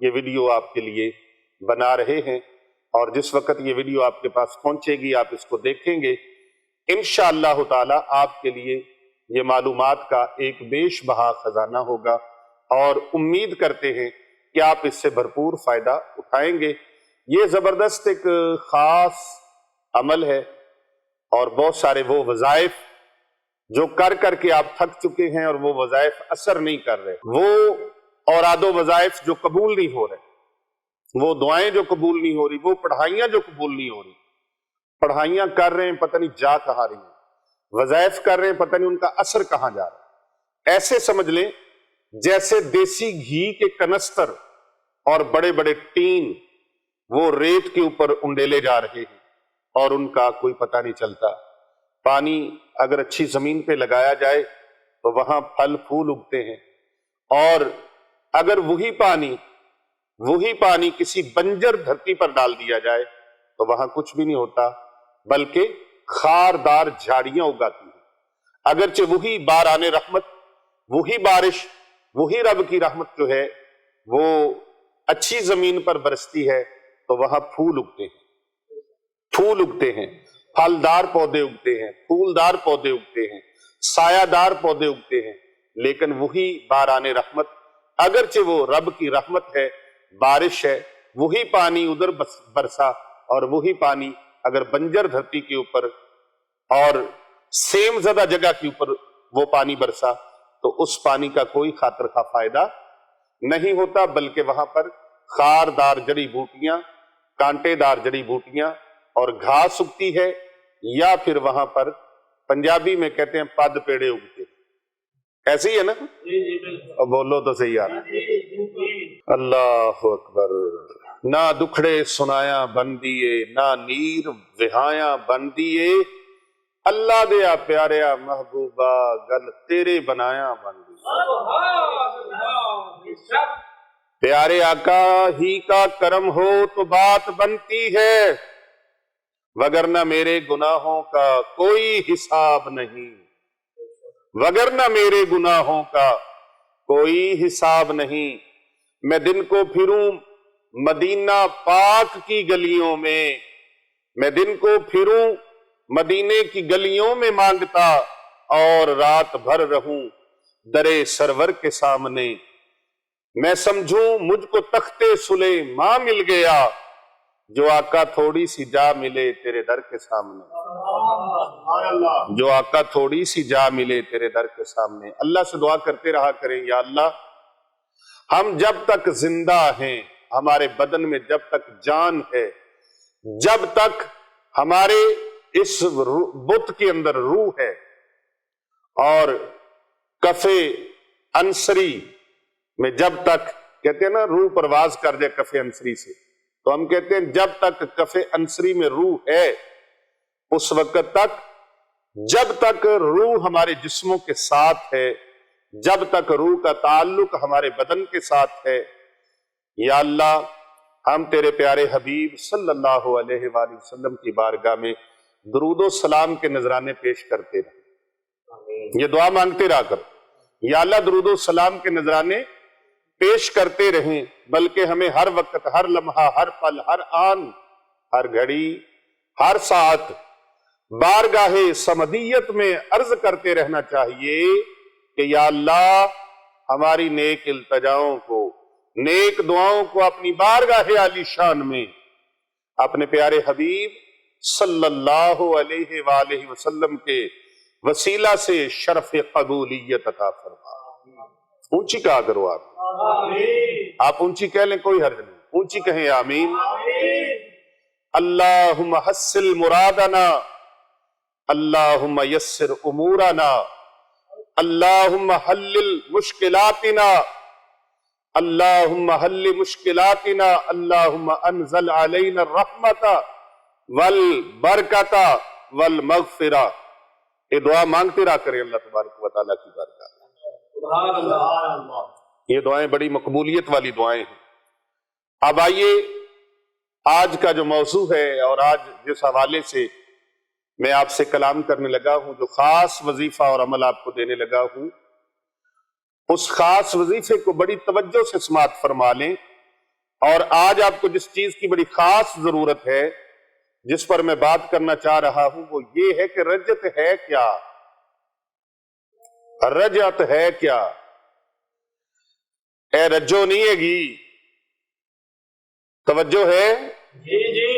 یہ ویڈیو آپ کے لیے بنا رہے ہیں، اور جس وقت یہ ویڈیو آپ کے پاس پہنچے گی آپ اس کو دیکھیں گے، انشاءاللہ تعالی آپ کے لیے یہ معلومات کا ایک بیش بہا خزانہ ہوگا، اور امید کرتے ہیں کہ آپ اس سے بھرپور فائدہ اٹھائیں گے۔ یہ زبردست ایک خاص عمل ہے، اور بہت سارے وہ وظائف جو کر کر کے آپ تھک چکے ہیں اور وہ وظائف اثر نہیں کر رہے، وہ اوراد و وظائف جو قبول نہیں ہو رہے، وہ دعائیں جو قبول نہیں ہو رہی، وہ پڑھائیاں جو قبول نہیں ہو رہی، پڑھائیاں کر رہے ہیں پتہ نہیں جا کہاں رہی ہیں، وظائف کر رہے ہیں پتہ نہیں ان کا اثر کہاں جا رہا ہے۔ ایسے سمجھ لیں جیسے دیسی گھی کے کنستر اور بڑے بڑے ٹین وہ ریت کے اوپر انڈیلے جا رہے ہیں اور ان کا کوئی پتہ نہیں چلتا۔ پانی اگر اچھی زمین پہ لگایا جائے تو وہاں پھل پھول اگتے ہیں، اور اگر وہی پانی کسی بنجر دھرتی پر ڈال دیا جائے تو وہاں کچھ بھی نہیں ہوتا، بلکہ خاردار جھاڑیاں اگاتی ہیں۔ اگرچہ وہی باران رحمت، وہی بارش، وہی رب کی رحمت جو ہے وہ اچھی زمین پر برستی ہے تو وہاں پھول اگتے ہیں، پھلدار پودے اگتے ہیں، پھولدار پودے اگتے ہیں، سایہ دار پودے اگتے ہیں۔ لیکن وہی باران رحمت، اگرچہ وہ رب کی رحمت ہے، بارش ہے، وہی پانی ادھر برسا، اور وہی پانی اگر بنجر دھرتی کے اوپر اور سیم زدہ جگہ کے اوپر وہ پانی برسا تو اس پانی کا کوئی خاطر خواہ فائدہ نہیں ہوتا، بلکہ وہاں پر خاردار جڑی بوٹیاں، کانٹے دار جڑی بوٹیاں اور گھاس اگتی ہے، یا پھر وہاں پر پنجابی میں کہتے ہیں پد پیڑے اگتے ہیں۔ ایسے ہی ہے نا؟ بولو تو صحیح یار۔ اللہ اکبر۔ نہ دکھڑے سنایا بن دیے، نہ نیر وہایا بن دیے، اللہ دیا پیاریا محبوبہ گل تیرے بنایا بن دیے۔ پیارے آقا ہی کا کرم ہو تو بات بنتی ہے، وگرنہ میرے گناہوں کا کوئی حساب نہیں، وگرنہ میرے گناہوں کا کوئی حساب نہیں۔ میں دن کو پھروں مدینہ پاک کی گلیوں میں دن کو پھروں مدینے کی گلیوں میں مانگتا، اور رات بھر رہوں درے سرور کے سامنے۔ میں سمجھوں مجھ کو تختے سلیمان مل گیا، جو آقا تھوڑی سی جا ملے تیرے در کے سامنے، جو آقا تھوڑی سی جا ملے تیرے در کے سامنے۔ اللہ سے دعا کرتے رہا کریں، یا اللہ ہم جب تک زندہ ہیں، ہمارے بدن میں جب تک جان ہے، جب تک ہمارے اس بت کے اندر روح ہے، اور کف انصری میں جب تک کہتے ہیں نا روح پرواز کر جائے کف انصری سے، تو ہم کہتے ہیں جب تک کف انصری میں روح ہے اس وقت تک، جب تک روح ہمارے جسموں کے ساتھ ہے، جب تک روح کا تعلق ہمارے بدن کے ساتھ ہے، یا اللہ ہم تیرے پیارے حبیب صلی اللہ علیہ وآلہ وسلم کی بارگاہ میں درود و سلام کے نذرانے پیش کرتے رہیں، یہ دعا مانگتے رہا کر، یا اللہ درود و سلام کے نذرانے پیش کرتے رہیں، بلکہ ہمیں ہر وقت، ہر لمحہ، ہر پل، ہر آن، ہر گھڑی، ہر ساعت بارگاہ سمدیت میں عرض کرتے رہنا چاہیے کہ یا اللہ ہماری نیک التجاؤں کو، نیک دعاؤں کو اپنی بارگاہ عالی شان میں اپنے پیارے حبیب صلی اللہ علیہ وآلہ وسلم کے وسیلہ سے شرف قبولیت عطا فرما۔ اونچی کہا کرو آپ اونچی کہہ لیں کوئی حرج نہیں، اونچی کہیں آمین۔ اللہم حسل مرادنا، اللہم یسر امورنا، اللہم حلل مشکلاتنا، اللہم حل مشکلاتنا، اللہم انزل علینا الرحمت والبرکت والمغفرہ۔ یہ دعا مانگتے رہا کریں اللہ تبارک و تعالیٰ کی بارگاہ میں۔ یہ دعائیں بڑی مقبولیت والی دعائیں ہیں۔ اب آئیے آج کا جو موضوع ہے، اور آج جس حوالے سے میں آپ سے کلام کرنے لگا ہوں، جو خاص وظیفہ اور عمل آپ کو دینے لگا ہوں، اس خاص وظیفے کو بڑی توجہ سے سماعت فرما لیں، اور آج آپ کو جس چیز کی بڑی خاص ضرورت ہے، جس پر میں بات کرنا چاہ رہا ہوں، وہ یہ ہے کہ رجت ہے کیا؟ رجت ہے کیا؟ اے رجو نہیں ہے گی، توجہ ہے جی جی۔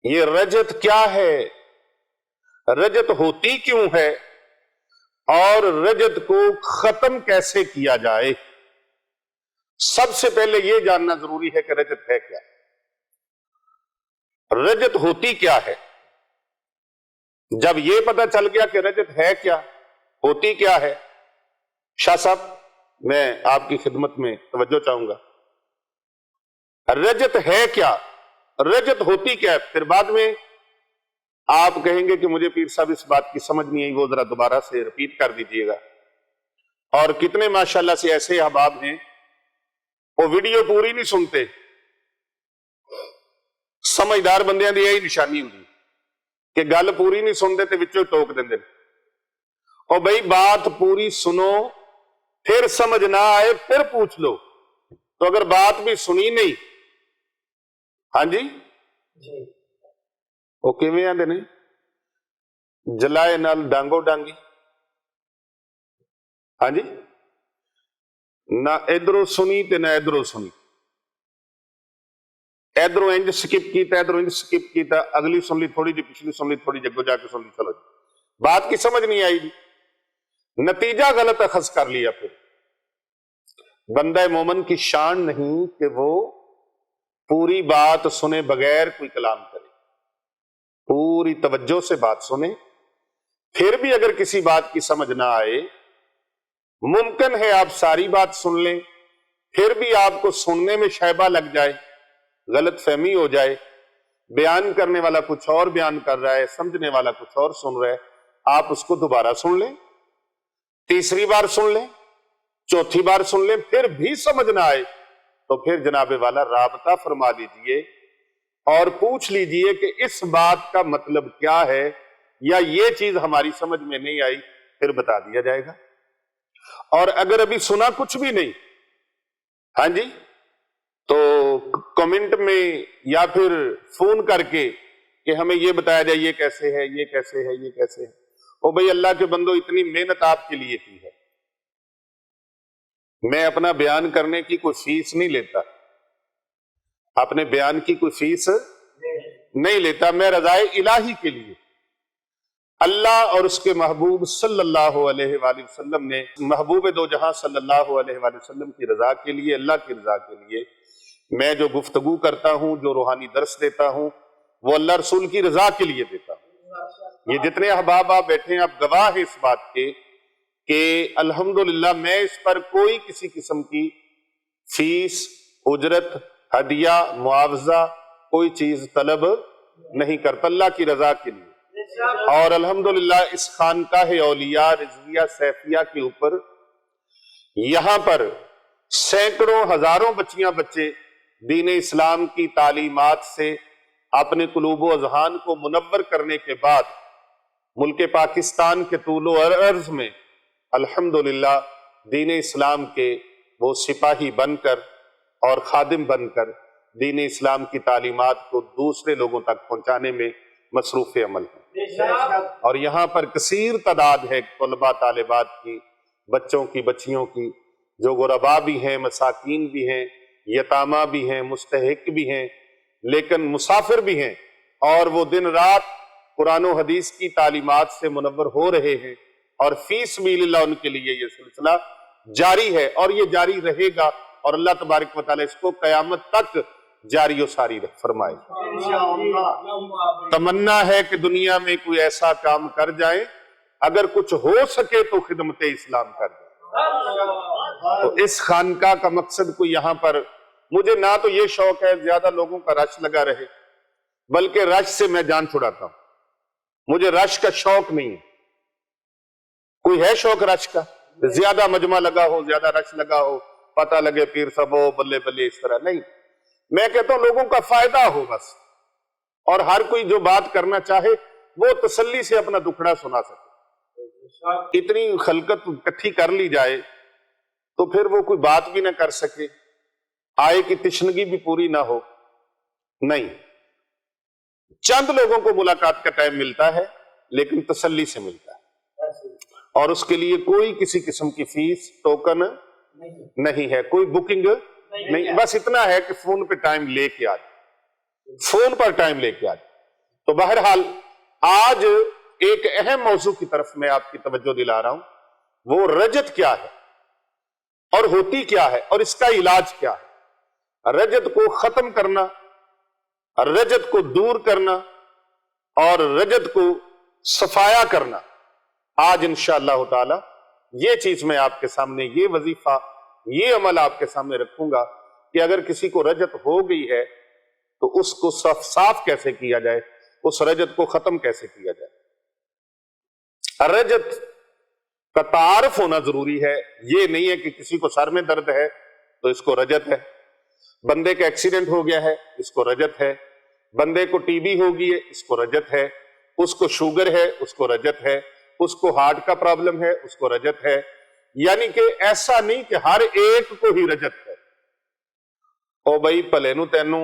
یہ رجت کیا ہے؟ رجت ہوتی کیوں ہے؟ اور رجت کو ختم کیسے کیا جائے؟ سب سے پہلے یہ جاننا ضروری ہے کہ رجت ہے کیا، رجت ہوتی کیا ہے۔ جب یہ پتہ چل گیا کہ رجت ہے کیا، ہوتی کیا ہے، شاہ صاحب میں آپ کی خدمت میں توجہ چاہوں گا۔ رجت ہے کیا، رجت ہوتی کیا ہے؟ پھر بعد میں آپ کہیں گے کہ مجھے پیر صاحب اس بات کی سمجھ نہیں آئی، وہ ذرا دوبارہ سے ریپیٹ کر دیجئے گا۔ اور کتنے ماشاءاللہ سے ایسے احباب ہیں وہ ویڈیو پوری نہیں سنتے، سمجھدار بندیاں دی یہی نشانی ہوتی کہ گل پوری نہیں سنتے تے وچوں ٹوک دیندے۔ اور بھئی بات پوری سنو، پھر سمجھ نہ آئے پھر پوچھ لو۔ تو اگر بات بھی سنی نہیں، ہاں جی وہ کیویں آندے نے، جلائے نال ڈانگو ڈانگی، ہاں جی، نہ ادھروں سنی تے نہ ادھروں سنی، ادھروں انج سکپ کیتا ادھروں انج سکپ کیتا، اگلی سن لی تھوڑی جی، پچھلی سن لی تھوڑی جی، اگوں جا کے سن لی، چلو جی بات کی سمجھ نہیں آئی جی، نتیجہ غلط اخذ کر لیا۔ پھر بندہ مومن کی شان نہیں کہ وہ پوری بات سنے بغیر کوئی کلام کرے، پوری توجہ سے بات سنے، پھر بھی اگر کسی بات کی سمجھ نہ آئے، ممکن ہے آپ ساری بات سن لیں، پھر بھی آپ کو سننے میں شائبہ لگ جائے، غلط فہمی ہو جائے، بیان کرنے والا کچھ اور بیان کر رہا ہے، سمجھنے والا کچھ اور سن رہا ہے، آپ اس کو دوبارہ سن لیں، تیسری بار سن لیں، چوتھی بار سن لیں، پھر بھی سمجھ نہ آئے تو پھر جناب والا رابطہ فرما دیجئے اور پوچھ لیجئے کہ اس بات کا مطلب کیا ہے، یا یہ چیز ہماری سمجھ میں نہیں آئی، پھر بتا دیا جائے گا۔ اور اگر ابھی سنا کچھ بھی نہیں، ہاں جی، تو کمنٹ میں یا پھر فون کر کے کہ ہمیں یہ بتایا جائے یہ کیسے ہے، یہ کیسے ہے، یہ کیسے ہے۔ او بھئی اللہ کے بندو، اتنی محنت آپ کے لیے کی ہے، میں اپنا بیان کرنے کی کوئی فیس نہیں لیتا، اپنے بیان کی کوئی فیس نہیں لیتا، میں رضائے الہی کے لیے، اللہ اور اس کے محبوب صلی اللہ علیہ وآلہ وسلم نے، محبوب دو جہاں صلی اللہ علیہ وآلہ وسلم کی رضا کے لیے، اللہ کی رضا کے لیے میں جو گفتگو کرتا ہوں، جو روحانی درس دیتا ہوں، وہ اللہ رسول کی رضا کے لیے دیتا ہوں۔ یہ جتنے احباب آپ بیٹھے ہیں، آپ گواہ ہیں اس بات کے کہ الحمدللہ میں اس پر کوئی کسی قسم کی فیس، اجرت، ہدیہ، معاوضہ کوئی چیز طلب نہیں کرتا، اللہ کی رضا کے لیے۔ اور الحمدللہ اس خانقاہ اولیاء رضویہ سیفیہ کے اوپر یہاں پر سینکڑوں ہزاروں بچیاں بچے دین اسلام کی تعلیمات سے اپنے قلوب و اذہان کو منور کرنے کے بعد ملک پاکستان کے طول و عرض میں الحمدللہ دین اسلام کے وہ سپاہی بن کر اور خادم بن کر دین اسلام کی تعلیمات کو دوسرے لوگوں تک پہنچانے میں مصروف عمل ہے۔ اور یہاں پر کثیر تعداد ہے طلباء طالبات کی، بچوں کی، بچیوں کی، جو غربا بھی ہیں، مساکین بھی ہیں، یتامہ بھی ہیں، مستحق بھی ہیں، لیکن مسافر بھی ہیں، اور وہ دن رات قرآن و حدیث کی تعلیمات سے منور ہو رہے ہیں، اور فی سبیل اللہ ان کے لیے یہ سلسلہ جاری ہے، اور یہ جاری رہے گا، اور اللہ تبارک و تعالی اس کو قیامت تک جاری و ساری فرمائے۔ تمنا ہے کہ دنیا میں کوئی ایسا کام کر جائیں، اگر کچھ ہو سکے تو خدمت اسلام کر جائیں۔ تو اس خانقاہ کا مقصد کوئی یہاں پر، مجھے نہ تو یہ شوق ہے زیادہ لوگوں کا رش لگا رہے، بلکہ رش سے میں جان چھڑاتا ہوں، مجھے رش کا شوق نہیں ہے۔ کوئی ہے شوق رش کا، زیادہ مجمع لگا ہو، زیادہ رش لگا ہو، پتہ لگے پیر صاحب ہو بلے بلے، اس طرح نہیں۔ میں کہتا ہوں لوگوں کا فائدہ ہو بس، اور ہر کوئی جو بات کرنا چاہے وہ تسلی سے اپنا دکھڑا سنا سکے۔ اتنی خلقت اکٹھی کر لی جائے تو پھر وہ کوئی بات بھی نہ کر سکے، آئے کی تشنگی بھی پوری نہ ہو، نہیں، چند لوگوں کو ملاقات کا ٹائم ملتا ہے لیکن تسلی سے ملتا ہے، اور اس کے لیے کوئی کسی قسم کی فیس ٹوکن نہیں ہے، کوئی بکنگ نہیں، بس اتنا ہے کہ فون پہ ٹائم لے کے آ جائے، فون پر ٹائم لے کے آ جائے۔ تو بہرحال آج ایک اہم موضوع کی طرف میں آپ کی توجہ دلا رہا ہوں، وہ رجت کیا ہے اور ہوتی کیا ہے اور اس کا علاج کیا ہے۔ رجت کو ختم کرنا، رجت کو دور کرنا اور رجت کو صفایا کرنا، آج انشاءاللہ تعالی یہ چیز میں آپ کے سامنے، یہ وظیفہ، یہ عمل آپ کے سامنے رکھوں گا کہ اگر کسی کو رجت ہو گئی ہے تو اس کو صاف کیسے کیا جائے، اس رجت کو ختم کیسے کیا جائے۔ رجت کا تعارف ہونا ضروری ہے، یہ نہیں ہے کہ کسی کو سر میں درد ہے تو اس کو رجت ہے، بندے کا ایکسیڈنٹ ہو گیا ہے اس کو رجت ہے، بندے کو ٹی بی ہو گئی ہے اس کو رجت ہے، اس کو شوگر ہے اس کو رجت ہے، اس کو ہارٹ کا پرابلم ہے اس کو رجت ہے، یعنی کہ ایسا نہیں کہ ہر ایک کو ہی رجت ہے۔ او بھائی پلے نو تینو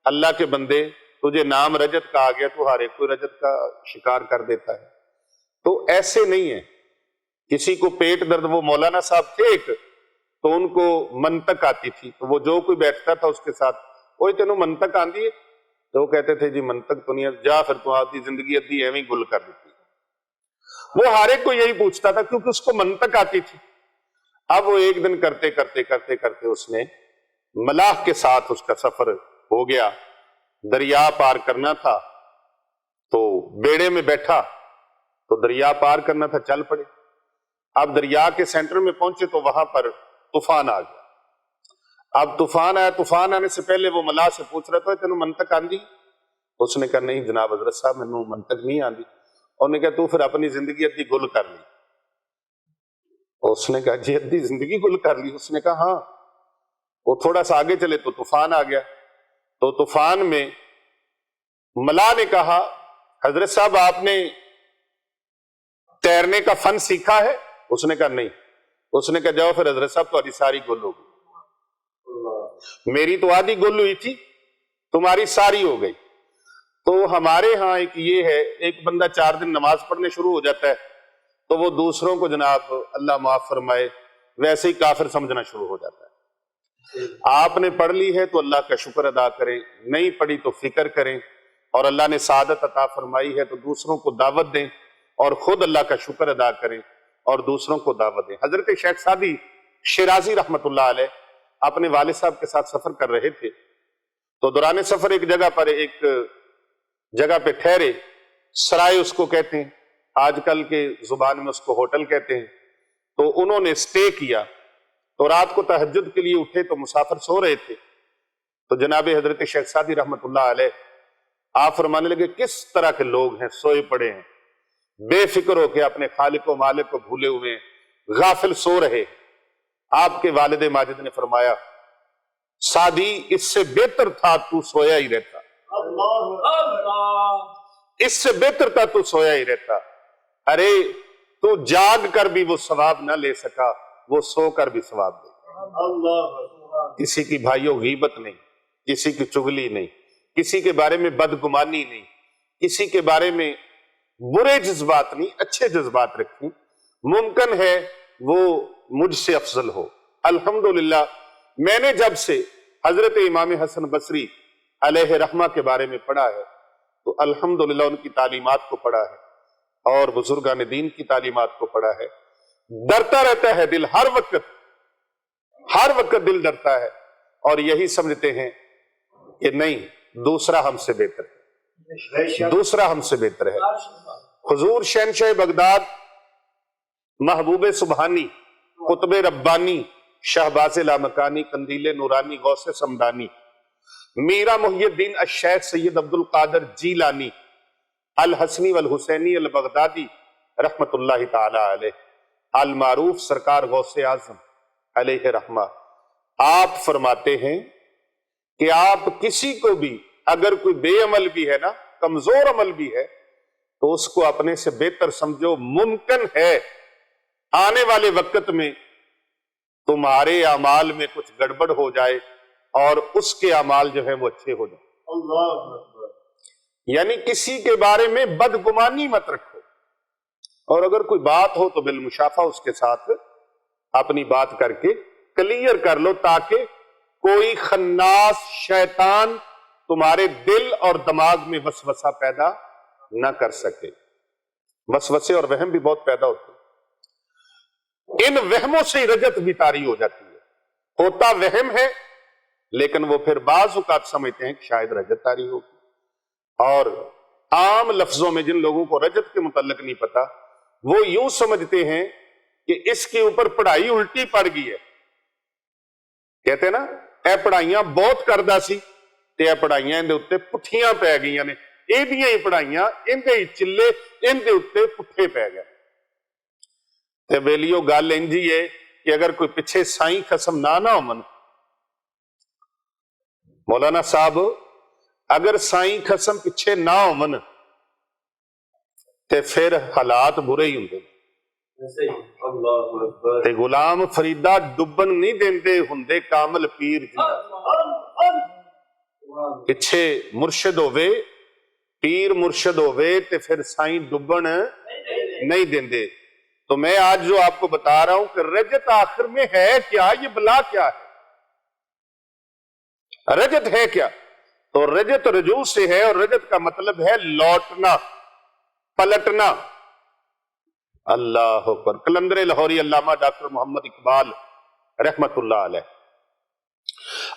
اللہ کے بندے، تجھے نام رجت کا آ گیا تو ہر ایک کو رجت کا شکار کر دیتا ہے، تو ایسے نہیں ہے۔ کسی کو پیٹ درد، وہ مولانا صاحب تھے ایک، تو ان کو منطق آتی تھی، تو وہ جو کوئی بیٹھتا تھا اس کے ساتھ، اوئے تینوں منطق آندی ہے، تو وہ کہتے تھے جی منطق تو نہیں ہے، جا پھر تو آدھی زندگی ادھی ایویں گل کر دیتی۔ وہ ہر ایک کو یہی پوچھتا تھا کیونکہ اس کو منطق آتی تھی۔ اب وہ ایک دن کرتے کرتے کرتے کرتے اس نے ملاح کے ساتھ اس کا سفر ہو گیا، دریا پار کرنا تھا تو بیڑے میں بیٹھا، تو دریا پار کرنا تھا، چل پڑے۔ اب دریا کے سینٹر میں پہنچے تو وہاں پر طوفان آ گیا۔ اب طوفان آیا، طوفان آنے سے پہلے وہ ملاح سے پوچھ رہا تھا تینوں منطق آندی؟ اس نے کہا نہیں جناب حضرت صاحب مینوں منطق نہیں آندی۔ اور نے کہا تو پھر اپنی زندگی ادھی گل کر لی؟ اس نے کہا جی ادھی زندگی گل کر لی؟ اس نے کہا ہاں۔ وہ تھوڑا سا آگے چلے تو طوفان آ گیا، تو طوفان میں ملاح نے کہا حضرت صاحب آپ نے تیرنے کا فن سیکھا ہے؟ اس نے کہا نہیں۔ اس نے کہا جاؤ پھر حضرت صاحب تمہاری ساری گل ہو گئی، میری تو آدھی گل ہوئی تھی، تمہاری ساری ہو گئی۔ تو ہمارے ہاں ایک یہ ہے، ایک بندہ 4 دن نماز پڑھنے شروع ہو جاتا ہے تو وہ دوسروں کو جناب اللہ معاف فرمائے ویسے ہی کافر سمجھنا شروع ہو جاتا ہے۔ آپ نے پڑھ لی ہے تو اللہ کا شکر ادا کریں، نہیں پڑھی تو فکر کریں، اور اللہ نے سعادت عطا فرمائی ہے تو دوسروں کو دعوت دیں اور خود اللہ کا شکر ادا کریں اور دوسروں کو دعوت دیں۔ حضرت شیخ سعدی شیرازی رحمت اللہ علیہ اپنے والد صاحب کے ساتھ سفر کر رہے تھے، تو دوران سفر ایک جگہ پر ایک جگہ پہ ٹھہرے، سرائے اس کو کہتے ہیں، آج کل کے زبان میں اس کو ہوٹل کہتے ہیں، تو انہوں نے سٹے کیا، تو رات کو تہجد کے لیے اٹھے تو مسافر سو رہے تھے، تو جناب حضرت شیخ سعدی رحمت اللہ علیہ آپ فرمانے لگے کس طرح کے لوگ ہیں، سوئے پڑے ہیں، بے فکر ہو کے اپنے خالق و مالک کو بھولے ہوئے ہیں، غافل سو رہے۔ آپ کے والد ماجد نے فرمایا سعدی اس سے بہتر تھا تو سویا ہی رہتا، اس سے بہتر تھا تو سویا ہی رہتا، ارے تو جاگ کر بھی وہ ثواب نہ لے سکا، وہ سو کر بھی ثواب دے۔ کسی کی بھائیوں غیبت نہیں، کسی کی چغلی نہیں، کسی کے بارے میں بدگمانی نہیں، کسی کے بارے میں برے جذبات نہیں، اچھے جذبات رکھیں، ممکن ہے وہ مجھ سے افضل ہو۔ الحمدللہ میں نے جب سے حضرت امام حسن بصری علیہ رحمہ کے بارے میں پڑھا ہے تو الحمدللہ ان کی تعلیمات کو پڑھا ہے اور بزرگان دین کی تعلیمات کو پڑھا ہے، ڈرتا رہتا ہے دل، ہر وقت دل ڈرتا ہے، اور یہی سمجھتے ہیں کہ نہیں دوسرا ہم سے بہتر ہے، دوسرا ہم سے بہتر ہے۔ حضور شہنشاہ بغداد، محبوب سبحانی، قطب ربانی، شہباز لامکانی، قندیل نورانی، غوث سمدانی، میرا محی الدین الشیخ سید عبد القادر جیلانی الحسنی والحسینی البغدادی رحمت اللہ تعالی علیہ، المعروف سرکار غوث اعظم علیہ رحمہ، آپ فرماتے ہیں کہ آپ کسی کو بھی اگر کوئی بے عمل بھی ہے نا، کمزور عمل بھی ہے، تو اس کو اپنے سے بہتر سمجھو، ممکن ہے آنے والے وقت میں تمہارے اعمال میں کچھ گڑبڑ ہو جائے اور اس کے اعمال جو ہیں وہ اچھے ہو جائیں۔ یعنی کسی کے بارے میں بدگمانی مت رکھو، اور اگر کوئی بات ہو تو بالمشافہ اس کے ساتھ اپنی بات کر کے کلیئر کر لو، تاکہ کوئی خناس شیطان تمہارے دل اور دماغ میں وسوسہ پیدا نہ کر سکے۔ وسوسے اور وہم بھی بہت پیدا ہوتے ہیں، ان وہموں سے رجت بھی طاری ہو جاتی ہے۔ ہوتا وہم ہے لیکن وہ پھر بعض اوقات سمجھتے ہیں کہ شاید رجت طاری ہوگی، اور عام لفظوں میں جن لوگوں کو رجت کے متعلق نہیں پتا وہ یوں سمجھتے ہیں کہ اس کے اوپر پڑھائی الٹی پڑ گئی ہے۔ کہتے ہیں نا، اے پڑھائیاں بہت کردہ سی تے اے پڑھائیاں اندے اتے پٹھیاں پہ گئیاں نے، اے دیاں ہی پڑھائیاں اندے ہی چلے اندے اتے پٹھے پہ گئے۔ تے ویلیو گل انجی ہے کہ اگر کوئی پچھے سائیں قسم نہ ہومن، مولانا صاحب اگر سائیں قسم پیچھے نہ ہومن تے پھر حالات برے ہی ہوندے، تے غلام فریدہ ڈبن نہیں دیندے ہوندے کامل پیر جنہ۔ پیچھے مرشد ہوئے، پیر مرشد ہوئے تے پھر سائیں ڈبن نہیں دیندے۔ تو میں آج جو آپ کو بتا رہا ہوں کہ رجت آخر میں ہے کیا، یہ بلا کیا ہے، رجت ہے کیا؟ تو رجت رجوع سے ہے، اور رجت کا مطلب ہے لوٹنا، پلٹنا۔ اللہ اکبر۔ قلندر لاہوری علامہ ڈاکٹر محمد اقبال رحمت اللہ علیہ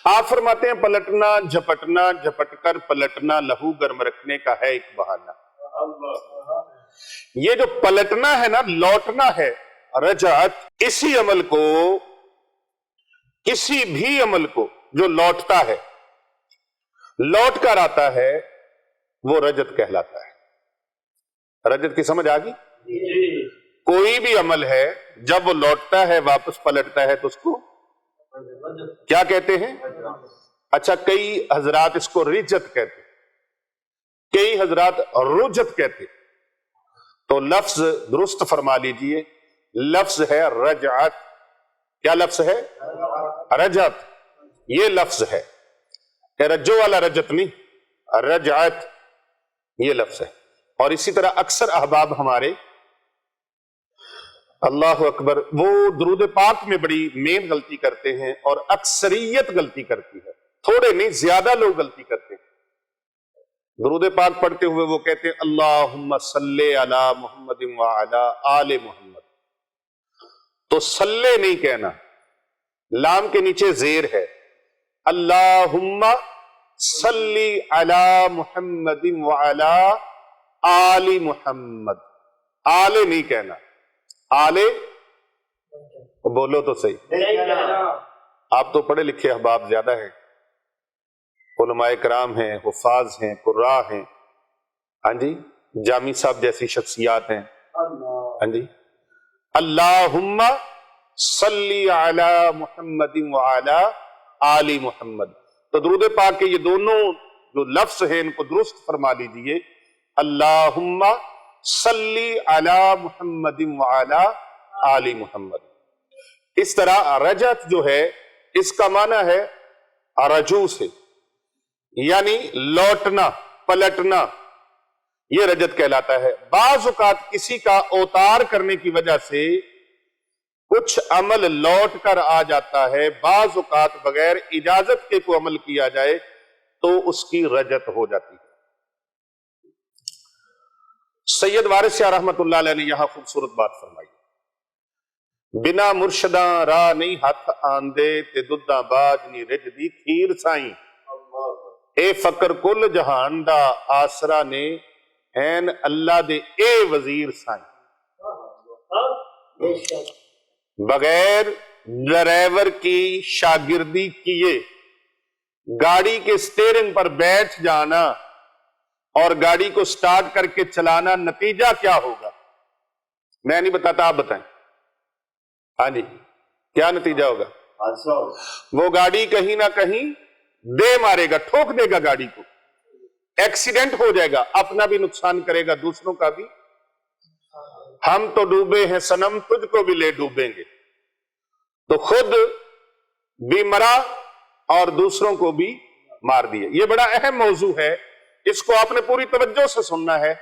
آپ فرماتے ہیں، پلٹنا جھپٹنا، جھپٹ کر پلٹنا لہو گرم رکھنے کا ہے ایک بہانہ۔ یہ جو پلٹنا ہے نا، لوٹنا ہے، رجعت، اسی عمل کو، کسی بھی عمل کو جو لوٹتا ہے، لوٹ کر آتا ہے، وہ رجت کہلاتا ہے۔ رجت کی سمجھ آ گئی؟ کوئی بھی عمل ہے جب وہ لوٹتا ہے، واپس پلٹتا ہے، تو اس کو کیا کہتے ہیں؟ اچھا، کئی حضرات اس کو رجت کہتے، کئی حضرات رجت کہتے، تو لفظ درست فرما لیجئے، لفظ ہے رجعت۔ کیا لفظ ہے؟ رجعت۔ یہ لفظ ہے، رجو والا رجت نہیں، رجعت یہ لفظ ہے۔ اور اسی طرح اکثر احباب ہمارے، اللہ اکبر، وہ درود پاک میں بڑی مین غلطی کرتے ہیں، اور اکثریت غلطی کرتی ہے، تھوڑے نہیں زیادہ لوگ غلطی کرتے ہیں۔ درود پاک پڑھتے ہوئے وہ کہتے ہیں اللہم صلی علی محمد وعلی آل محمد، تو صلی نہیں کہنا، لام کے نیچے زیر ہے، اللہم صلی علی محمد وعلی آل محمد، آل نہیں کہنا، آل بولو تو صحیح۔ آپ تو پڑھے لکھے احباب زیادہ ہیں، علماء کرام ہیں، حفاظ ہیں، قراء ہیں، ہاں جی، جامی صاحب جیسی شخصیات ہیں، ہاں جی، اللہم صلی علی محمد وعلی آل محمد۔ تو درود پاک کے یہ دونوں جو لفظ ہیں ان کو درست فرما لیجئے، اللہم صلی علی محمد وعلی آل محمد۔ اس طرح رجعت جو ہے، اس کا معنی ہے رجوع سے، یعنی لوٹنا، پلٹنا، یہ رجت کہلاتا ہے۔ بعض اوقات کسی کا اوتار کرنے کی وجہ سے کچھ عمل لوٹ کر آ جاتا ہے، بعض اوقات بغیر اجازت کے کوئی عمل کیا جائے تو اس کی رجت ہو جاتی ہے۔ سید وارث شاہ رحمت اللہ علیہ نے یہاں خوبصورت بات فرمائی، بنا مرشداں راہ نہیں ہاتھ آندے تے دداں باج نہیں رج دی کھیر سائیں، اے فقر کل جہان دا آسرا نے این اللہ دے اے وزیر سائیں۔ بغیر ڈرائیور کی شاگردی کیے گاڑی کے سٹیئرنگ پر بیٹھ جانا اور گاڑی کو سٹارٹ کر کے چلانا، نتیجہ کیا ہوگا؟ میں نہیں بتاتا، آپ بتائیں۔ ہاں جی، کیا نتیجہ ہوگا؟ وہ گاڑی کہیں نہ کہیں دے مارے گا، ٹھوک دے گا گاڑی کو، ایکسیڈنٹ ہو جائے گا، اپنا بھی نقصان کرے گا، دوسروں کا بھی۔ ہم تو ڈوبے ہیں صنم، تجھ کو بھی لے ڈوبیں گے۔ تو خود بھی مرا اور دوسروں کو بھی مار دیے. یہ بڑا اہم موضوع ہے, اس کو آپ نے پوری توجہ سے سننا ہے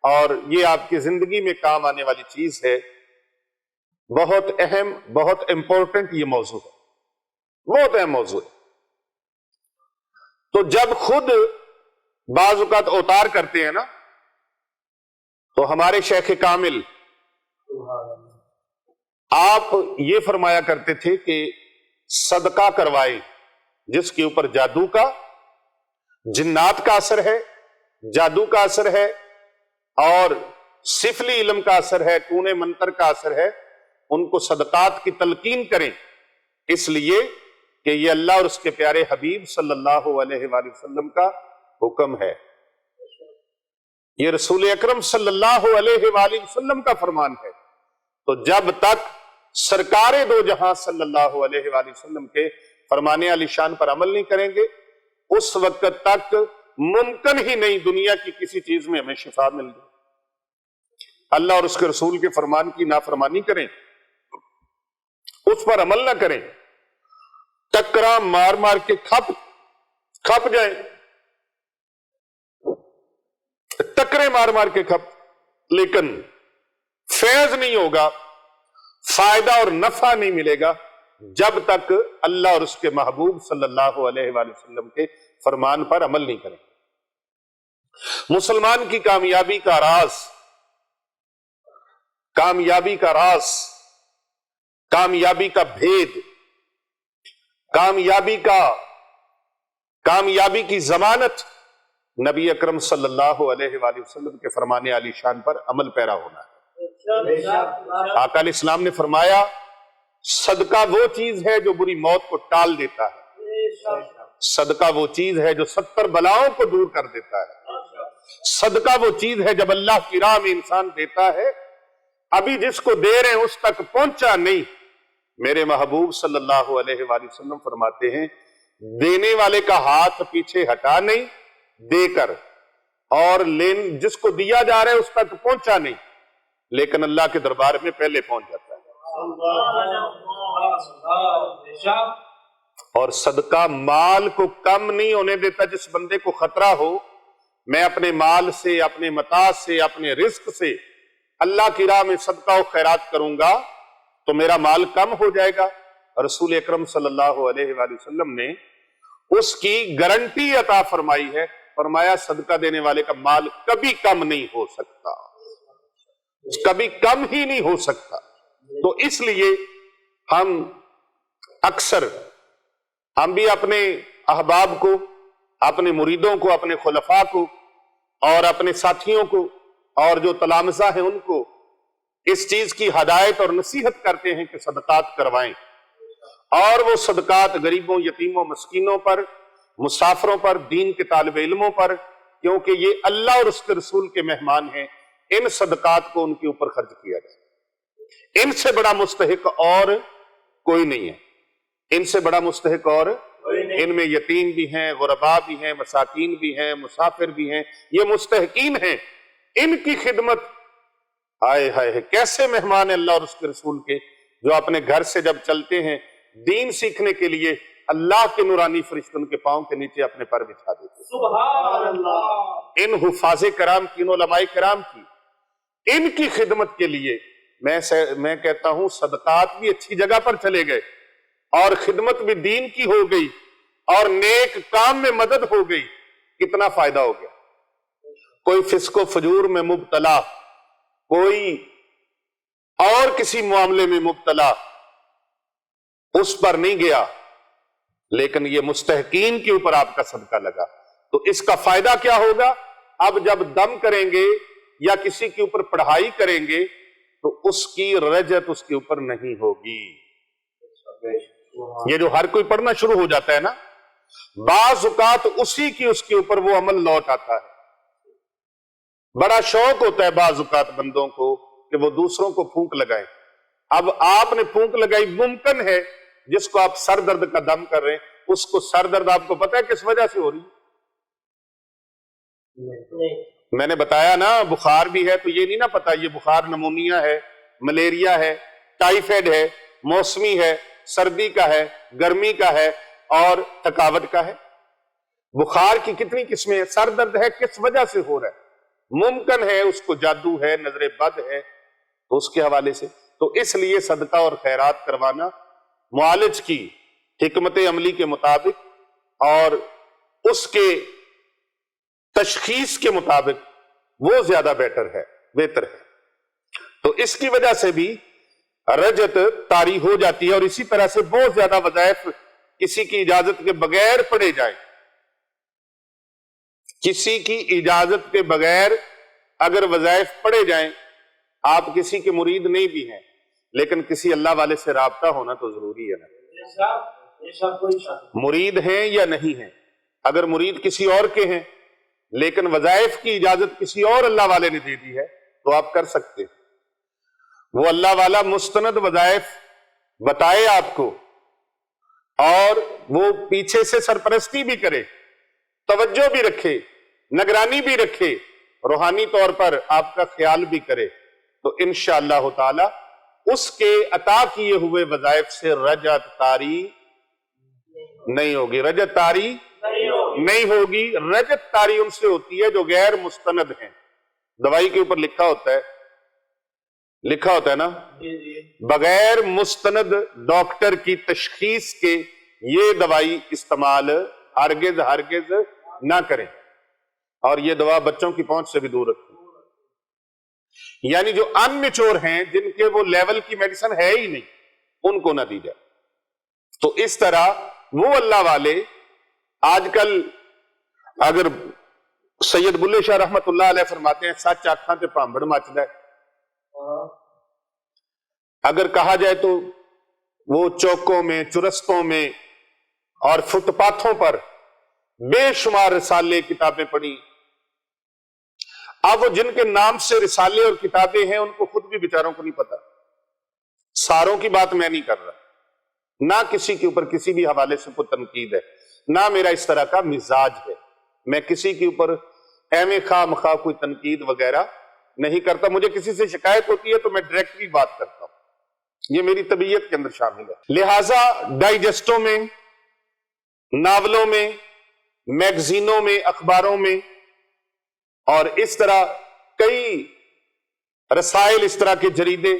اور یہ آپ کی زندگی میں کام آنے والی چیز ہے. بہت اہم, بہت امپورٹنٹ یہ موضوع ہے, بہت اہم موضوع ہے. تو جب خود بعض اوقات اوتار کرتے ہیں نا, تو ہمارے شیخ کامل آپ یہ فرمایا کرتے تھے کہ صدقہ کروائے جس کے اوپر جادو کا, جنات کا اثر ہے, جادو کا اثر ہے اور سفلی علم کا اثر ہے, ٹونے منتر کا اثر ہے, ان کو صدقات کی تلقین کریں, اس لیے کہ یہ اللہ اور اس کے پیارے حبیب صلی اللہ علیہ وآلہ وسلم کا حکم ہے. یہ رسول اکرم صلی اللہ علیہ وآلہ وسلم کا فرمان ہے. تو جب تک سرکار دو جہاں صلی اللہ علیہ وآلہ وسلم کے فرمان علی شان پر عمل نہیں کریں گے, اس وقت تک ممکن ہی نہیں دنیا کی کسی چیز میں ہمیں شفا مل جائے. اللہ اور اس کے رسول کے فرمان کی نافرمانی کریں, اس پر عمل نہ کریں, ٹکرا مار مار کے کھپ جائیں, ٹکرے مار مار کے کھپ, لیکن فیض نہیں ہوگا, فائدہ اور نفع نہیں ملے گا جب تک اللہ اور اس کے محبوب صلی اللہ علیہ وآلہ وسلم کے فرمان پر عمل نہیں کریں. مسلمان کی کامیابی کا راز, کامیابی کا راز, کامیابی کا بھید, کامیابی کی ضمانت نبی اکرم صلی اللہ علیہ وآلہ وسلم کے فرمان علی شان پر عمل پیرا ہونا ہے. آقا علیہ السلام نے فرمایا صدقہ وہ چیز ہے جو بری موت کو ٹال دیتا ہے, صدقہ وہ چیز ہے جو 70 بلاؤں کو دور کر دیتا ہے, صدقہ وہ چیز ہے جب اللہ کی راہ میں انسان دیتا ہے, ابھی جس کو دے رہے ہیں اس تک پہنچا نہیں. میرے محبوب صلی اللہ علیہ وآلہ وسلم فرماتے ہیں دینے والے کا ہاتھ پیچھے ہٹا نہیں دے کر, اور جس کو دیا جا رہا ہے اس تک پہنچا نہیں, لیکن اللہ کے دربار میں پہلے پہنچ جاتا ہے. اور صدقہ مال کو کم نہیں ہونے دیتا. جس بندے کو خطرہ ہو میں اپنے مال سے, اپنے متاع سے, اپنے رزق سے اللہ کی راہ میں صدقہ و خیرات کروں گا تو میرا مال کم ہو جائے گا. رسول اکرم صلی اللہ علیہ وآلہ وسلم نے اس کی گارنٹی عطا فرمائی ہے, فرمایا صدقہ دینے والے کا مال کبھی کم نہیں ہو سکتا, کبھی کم ہی نہیں ہو سکتا. تو اس لیے ہم اکثر ہم بھی اپنے احباب کو, اپنے مریدوں کو, اپنے خلفاء کو اور اپنے ساتھیوں کو اور جو تلامذہ ہیں ان کو اس چیز کی ہدایت اور نصیحت کرتے ہیں کہ صدقات کروائیں, اور وہ صدقات غریبوں, یتیموں, مسکینوں پر, مسافروں پر, دین کے طالب علموں پر, کیونکہ یہ اللہ اور اس کے رسول کے مہمان ہیں, ان صدقات کو ان کے اوپر خرچ کیا جائے. ان سے بڑا مستحق اور کوئی نہیں ہے, ان سے بڑا مستحق اور ان میں یتیم بھی ہیں, غربا بھی ہیں, مساکین بھی ہیں, مسافر بھی ہیں, یہ مستحقین ہیں. ان کی خدمت, آئے ہائے کیسے مہمان اللہ اور اس کے رسول کے, جو اپنے گھر سے جب چلتے ہیں دین سیکھنے کے لیے اللہ کے نورانی فرشتے ان کے پاؤں کے نیچے اپنے پر بچھا دیتے. سبحان اللہ. ان حفاظ کرام کی, ان علماء کرام کی, ان کی خدمت کے لیے میں کہتا ہوں صدقات بھی اچھی جگہ پر چلے گئے اور خدمت بھی دین کی ہو گئی اور نیک کام میں مدد ہو گئی. کتنا فائدہ ہو گیا. کوئی فسق و فجور میں مبتلا, کوئی اور کسی معاملے میں مبتلا, اس پر نہیں گیا, لیکن یہ مستحقین کے اوپر آپ کا صدقہ لگا. تو اس کا فائدہ کیا ہوگا؟ اب جب دم کریں گے یا کسی کے اوپر پڑھائی کریں گے تو اس کی رجت اس کے اوپر نہیں ہوگی. یہ جو ہر کوئی پڑھنا شروع ہو جاتا ہے نا, بعض اوقات اسی کی اس کے اوپر وہ عمل لوٹ آتا ہے. بڑا شوق ہوتا ہے بعض اوقات بندوں کو کہ وہ دوسروں کو پھونک لگائیں. اب آپ نے پھونک لگائی, ممکن ہے جس کو آپ سر درد کا دم کر رہے ہیں اس کو سر درد آپ کو پتا ہے کس وجہ سے ہو رہی ہے؟ میں نے بتایا نا بخار بھی ہے تو یہ نہیں نا پتا یہ بخار نمونیا ہے, ملیریا ہے, ٹائیفائڈ ہے, موسمی ہے, سردی کا ہے, گرمی کا ہے. اور تھکاوٹ کا ہے؟ بخار کی کتنی قسمیں ہیں؟ سر درد ہے کس وجہ سے ہو رہا ہے؟ ممکن ہے اس کو جادو ہے، نظر بد ہے، تو اس کے حوالے سے تو اس لیے صدقہ اور خیرات کروانا معالج کی حکمت عملی کے مطابق اور اس کے تشخیص کے مطابق وہ زیادہ بہتر ہے۔ تو اس کی وجہ سے بھی رجت طاری ہو جاتی ہے، اور اسی طرح سے بہت زیادہ وظائف کسی کی اجازت کے بغیر پڑھے جائیں، کسی کی اجازت کے بغیر اگر وظائف پڑھے جائیں، آپ کسی کے مرید نہیں بھی ہیں لیکن کسی اللہ والے سے رابطہ ہونا تو ضروری ہے نا۔ مرید ہیں یا نہیں ہیں، اگر مرید کسی اور کے ہیں لیکن وظائف کی اجازت کسی اور اللہ والے نے دے دی ہے تو آپ کر سکتے ہیں۔ وہ اللہ والا مستند وظائف بتائے آپ کو، اور وہ پیچھے سے سرپرستی بھی کرے، توجہ بھی رکھے، نگرانی بھی رکھے، روحانی طور پر آپ کا خیال بھی کرے، تو انشاءاللہ تعالی اس کے عطا کیے ہوئے وظائف سے رجت طاری نہیں ہوگی۔ رجت طاری نہیں ہوگی۔ رجت طاری ان سے ہوتی ہے جو غیر مستند ہیں۔ دوائی کے اوپر لکھا ہوتا ہے نا، بغیر مستند ڈاکٹر کی تشخیص کے یہ دوائی استعمال ہرگز نہ کریں، اور یہ دوا بچوں کی پہنچ سے بھی دور رکھیں، یعنی جو ان میچور ہیں، جن کے وہ لیول کی میڈیسن ہے ہی نہیں، ان کو نہ دی جائے۔ تو اس طرح وہ اللہ والے آج کل، اگر سید بلے شاہ رحمت اللہ علیہ فرماتے ہیں سچ آکھاں تے پامبڑ مچدا ہے، اگر کہا جائے تو وہ چوکوں میں، چرستوں میں اور فٹ پاتھوں پر بے شمار رسالے کتابیں پڑھی۔ اب وہ جن کے نام سے رسالے اور کتابیں ہیں ان کو خود بھی بیچاروں کو نہیں پتا۔ ساروں کی بات میں نہیں کر رہا، نہ کسی کے اوپر کسی بھی حوالے سے کوئی تنقید ہے، نہ میرا اس طرح کا مزاج ہے، میں کسی کے اوپر ایویں خواہ مخواہ کوئی تنقید وغیرہ نہیں کرتا۔ مجھے کسی سے شکایت ہوتی ہے تو میں ڈائریکٹلی بات کرتا ہوں، یہ میری طبیعت کے اندر شامل ہے۔ لہٰذا ڈائجسٹوں میں، ناولوں میں، میگزینوں میں، اخباروں میں، اور اس طرح کئی رسائل، اس طرح کے جریدے،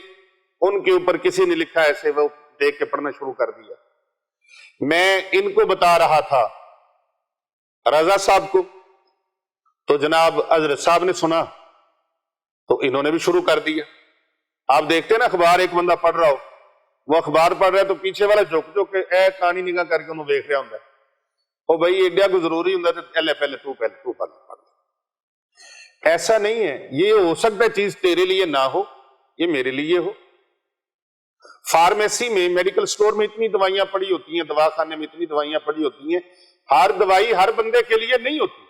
ان کے اوپر کسی نے لکھا ایسے، وہ دیکھ کے پڑھنا شروع کر دیا۔ میں ان کو بتا رہا تھا رضا صاحب کو، تو جناب حضرت صاحب نے سنا تو انہوں نے بھی شروع کر دیا۔ آپ دیکھتے ہیں نا اخبار، ایک بندہ پڑھ رہا ہو، وہ اخبار پڑھ رہا ہے تو پیچھے والا جھک کے اے کہانی نگاہ کر کے انہوں دیکھ رہا ہوں، او بھائی ایڈیا کو ضروری ہوں تو پہلے تو پڑھ۔ ایسا نہیں ہے، یہ ہو سکتا ہے چیز تیرے لیے نہ ہو، یہ میرے لیے ہو۔ فارمیسی میں، میڈیکل سٹور میں اتنی دوائیاں پڑی ہوتی ہیں، دواخانے میں اتنی دوائیاں پڑی ہوتی ہیں، ہر دوائی ہر بندے کے لیے نہیں ہوتی۔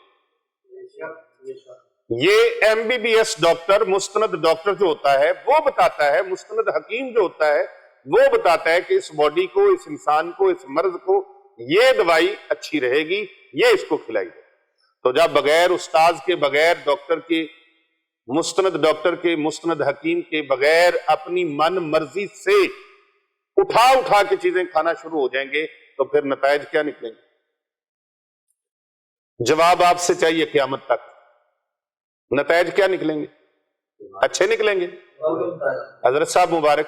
یہ M B B S doctor, مستند ڈاکٹر جو ہوتا ہے وہ بتاتا ہے، مستند حکیم جو ہوتا ہے وہ بتاتا ہے کہ اس باڈی کو، اس انسان کو، اس مرض کو یہ دوائی اچھی رہے گی، یہ اس کو کھلائی جائے۔ تو جب بغیر استاذ کے، بغیر ڈاکٹر کے، مستند ڈاکٹر کے، مستند حکیم کے، بغیر اپنی من مرضی سے اٹھا کے چیزیں کھانا شروع ہو جائیں گے تو پھر نتائج کیا نکلیں گے؟ جواب آپ سے چاہیے قیامت تک، نتائج کیا نکلیں گے؟ اچھے نکلیں گے؟ حضرت صاحب مبارک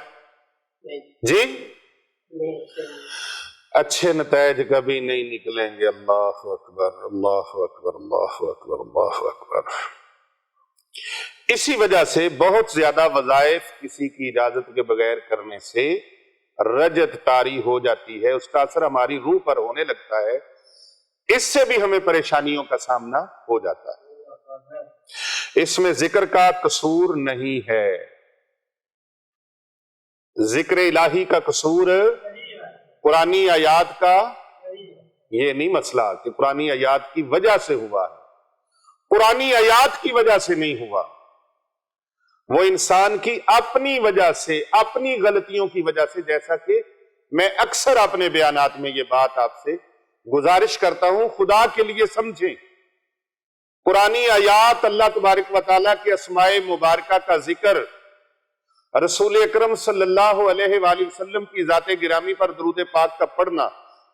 جی، اچھے نتائج کبھی نہیں نکلیں گے۔ اللہ اکبر، اللہ اکبر، اللہ اکبر، اللہ اکبر۔ اسی وجہ سے بہت زیادہ وظائف کسی کی اجازت کے بغیر کرنے سے رجت طاری ہو جاتی ہے، اس کا اثر ہماری روح پر ہونے لگتا ہے، اس سے بھی ہمیں پریشانیوں کا سامنا ہو جاتا ہے۔ اس میں ذکر کا قصور نہیں ہے، ذکر الہی کا قصور، قرآنی آیات کا یہ نہیں مسئلہ کہ قرآنی آیات کی وجہ سے ہوا ہے، قرآنی آیات کی وجہ سے نہیں ہوا، وہ انسان کی اپنی وجہ سے، اپنی غلطیوں کی وجہ سے، جیسا کہ میں اکثر اپنے بیانات میں یہ بات آپ سے گزارش کرتا ہوں، خدا کے لیے سمجھیں۔ قرآنی آیات، اللہ تبارک و تعالیٰ کے اسماء مبارکہ کا ذکر، رسول اکرم صلی اللہ علیہ وآلہ وسلم کی ذات گرامی پر درود پاک کا پڑھنا،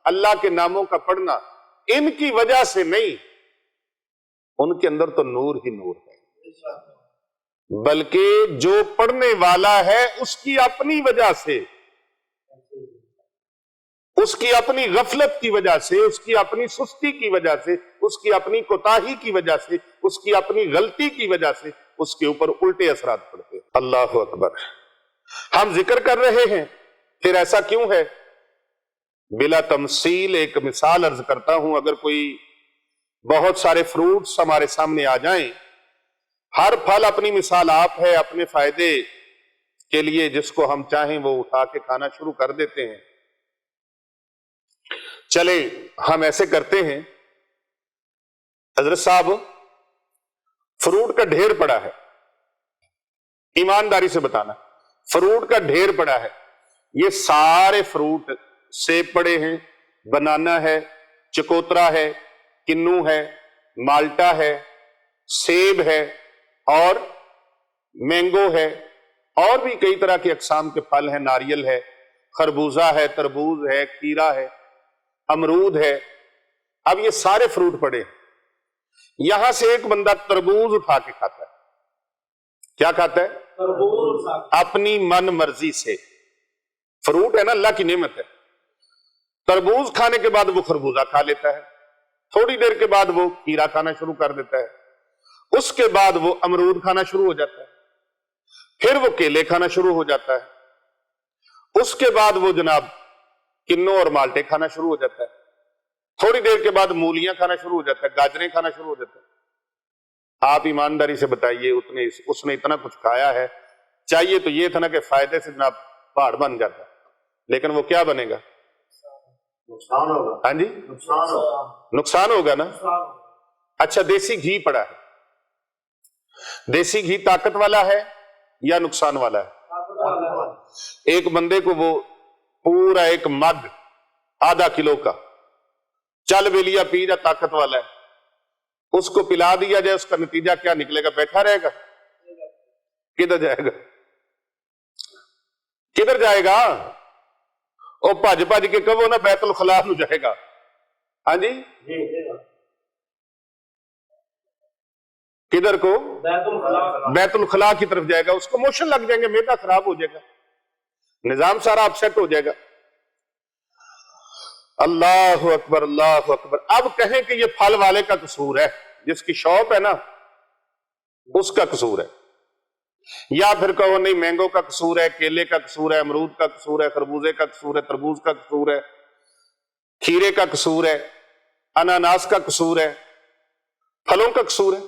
اللہ کے ناموں کا پڑھنا، ان کی وجہ سے نہیں، ان کے اندر تو نور ہی نور ہے، بلکہ جو پڑھنے والا ہے اس کی اپنی وجہ سے، اس کی اپنی غفلت کی وجہ سے، اس کی اپنی سستی کی وجہ سے، اس کی اپنی کوتاہی کی وجہ سے، اس کی اپنی غلطی کی وجہ سے اس کے اوپر الٹے اثرات پڑتے ہیں۔ اللہ اکبر۔ ہم ذکر کر رہے ہیں، پھر ایسا کیوں ہے؟ بلا تمثیل ایک مثال عرض کرتا ہوں۔ اگر کوئی بہت سارے فروٹس ہمارے سامنے آ جائیں، ہر پھل اپنی مثال آپ ہے، اپنے فائدے کے لیے جس کو ہم چاہیں وہ اٹھا کے کھانا شروع کر دیتے ہیں۔ چلیں ہم ایسے کرتے ہیں، حضرت صاحب فروٹ کا ڈھیر پڑا ہے، ایمانداری سے بتانا، فروٹ کا ڈھیر پڑا ہے، یہ سارے فروٹ، سیب پڑے ہیں، بنانا ہے، چکوترا ہے، کنو ہے، مالٹا ہے، سیب ہے، اور مینگو ہے، اور بھی کئی طرح کے اقسام کے پھل ہیں، ناریل ہے، خربوزہ ہے، تربوز ہے، کھیرا ہے، امرود ہے۔ اب یہ سارے فروٹ پڑے ہیں، یہاں سے ایک بندہ تربوز اٹھا کے کھاتا ہے۔ کیا کھاتا ہے؟ تربوز، اپنی من مرضی سے۔ فروٹ ہے نا، اللہ کی نعمت ہے۔ تربوز کھانے کے بعد وہ خربوزہ کھا لیتا ہے، تھوڑی دیر کے بعد وہ کھیرا کھانا شروع کر دیتا ہے، اس کے بعد وہ امرود کھانا شروع ہو جاتا ہے، پھر وہ کیلے کھانا شروع ہو جاتا ہے، اس کے بعد وہ جناب کنو اور مالٹے کھانا شروع ہو جاتا ہے، تھوڑی دیر کے بعد مولیاں کھانا شروع ہو جاتا ہے، گاجریں کھانا شروع ہو جاتا ہے۔ آپ ایمانداری سے بتائیے، اس نے اتنا کچھ کھایا ہے، چاہیے تو یہ تھا نا کہ فائدے سے جناب پہاڑ بن جاتا ہے، لیکن وہ کیا بنے گا؟ نقصان ہوگا۔ ہاں جی، نقصان ہوگا نا۔ اچھا، دیسی گھی پڑا ہے، دیسی گھی طاقت والا ہے یا نقصان والا ہے؟ ایک بندے کو وہ پورا ایک مگ آدھا کلو کا چل بیلیا پی جا، طاقت والا ہے، اس کو پلا دیا جائے، اس کا نتیجہ کیا نکلے گا؟ بیٹھا رہے گا؟ کدھر جائے گا؟ کدھر جائے گا؟ او بھج بھج کے کہو نا بیت الخلاء نو جائے گا۔ ہاں جی، کدھر کو؟ بیت الخلاء کی طرف جائے گا، اس کو موشن لگ جائیں گے، معدہ خراب ہو جائے گا، نظام سارا اپسیٹ ہو جائے گا۔ اللہ اکبر، اللہ اکبر۔ اب کہیں کہ یہ پھل والے کا قصور ہے، جس کی شاپ ہے نا اس کا قصور ہے، یا پھر کہو نہیں مینگو کا قصور ہے، کیلے کا قصور ہے، امرود کا قصور ہے، خربوزے کا قصور ہے، تربوز کا قصور ہے، کھیرے کا قصور ہے، اناناس کا قصور ہے، پھلوں کا قصور ہے؟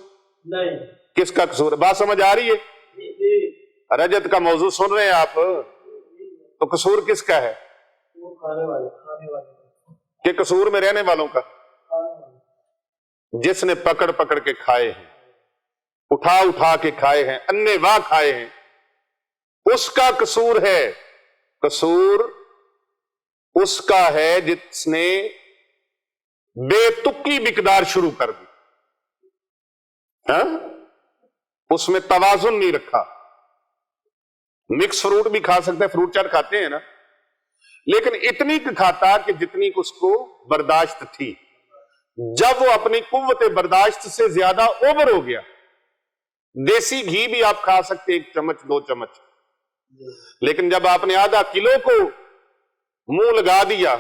نہیں۔ کس کا قصور ہے؟ بات سمجھ آ رہی ہے؟ رجت کا موضوع سن رہے ہیں آپ؟ تو قصور کس کا ہے؟ کہ قصور میں رہنے والوں کا؟ جس نے پکڑ پکڑ کے کھائے ہیں، اٹھا اٹھا کے کھائے ہیں، انے واہ کھائے ہیں، اس کا قصور ہے۔ قصور اس کا ہے جس نے بے تکی مقدار شروع کر دی، ہاں، اس میں توازن نہیں رکھا۔ مکس فروٹ بھی کھا سکتے ہیں، فروٹ چاٹ کھاتے ہیں نا، لیکن اتنی کھاتا کہ جتنی اس کو برداشت تھی۔ جب وہ اپنی قوت برداشت سے زیادہ اوور ہو گیا، دیسی گھی بھی آپ کھا سکتے 1 چمچ 2 چمچ، لیکن جب آپ نے آدھا کلو کو منہ لگا دیا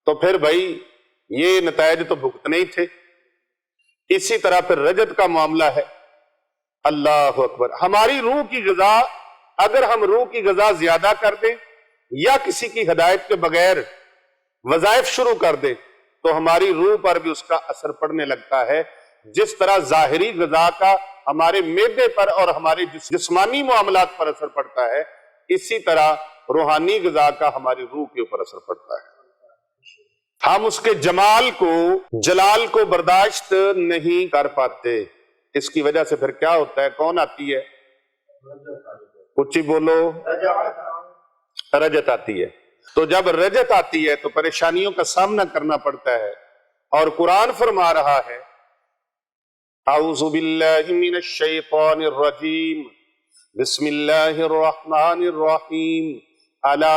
تو پھر بھائی یہ نتائج تو بھگتنے ہی تھے۔ اسی طرح پھر رجت کا معاملہ ہے۔ اللہ اکبر۔ ہماری روح کی غذا، اگر ہم روح کی غذا زیادہ کر دیں یا کسی کی ہدایت کے بغیر وظائف شروع کر دیں تو ہماری روح پر بھی اس کا اثر پڑنے لگتا ہے۔ جس طرح ظاہری غذا کا ہمارے معدے پر اور ہمارے جسمانی معاملات پر اثر پڑتا ہے، اسی طرح روحانی غذا کا ہماری روح کے اوپر اثر پڑتا ہے۔ ہم اس کے جمال کو، جلال کو برداشت نہیں کر پاتے۔ اس کی وجہ سے پھر کیا ہوتا ہے؟ کون آتی ہے؟ کچھ ہی بولو، رجت آتی ہے۔ تو جب رجت آتی ہے تو پریشانیوں کا سامنا کرنا پڑتا ہے، اور قرآن فرما رہا ہے اعوذ باللہ من الشیطان الرجیم بسم اللہ الرحمن الرحیم الا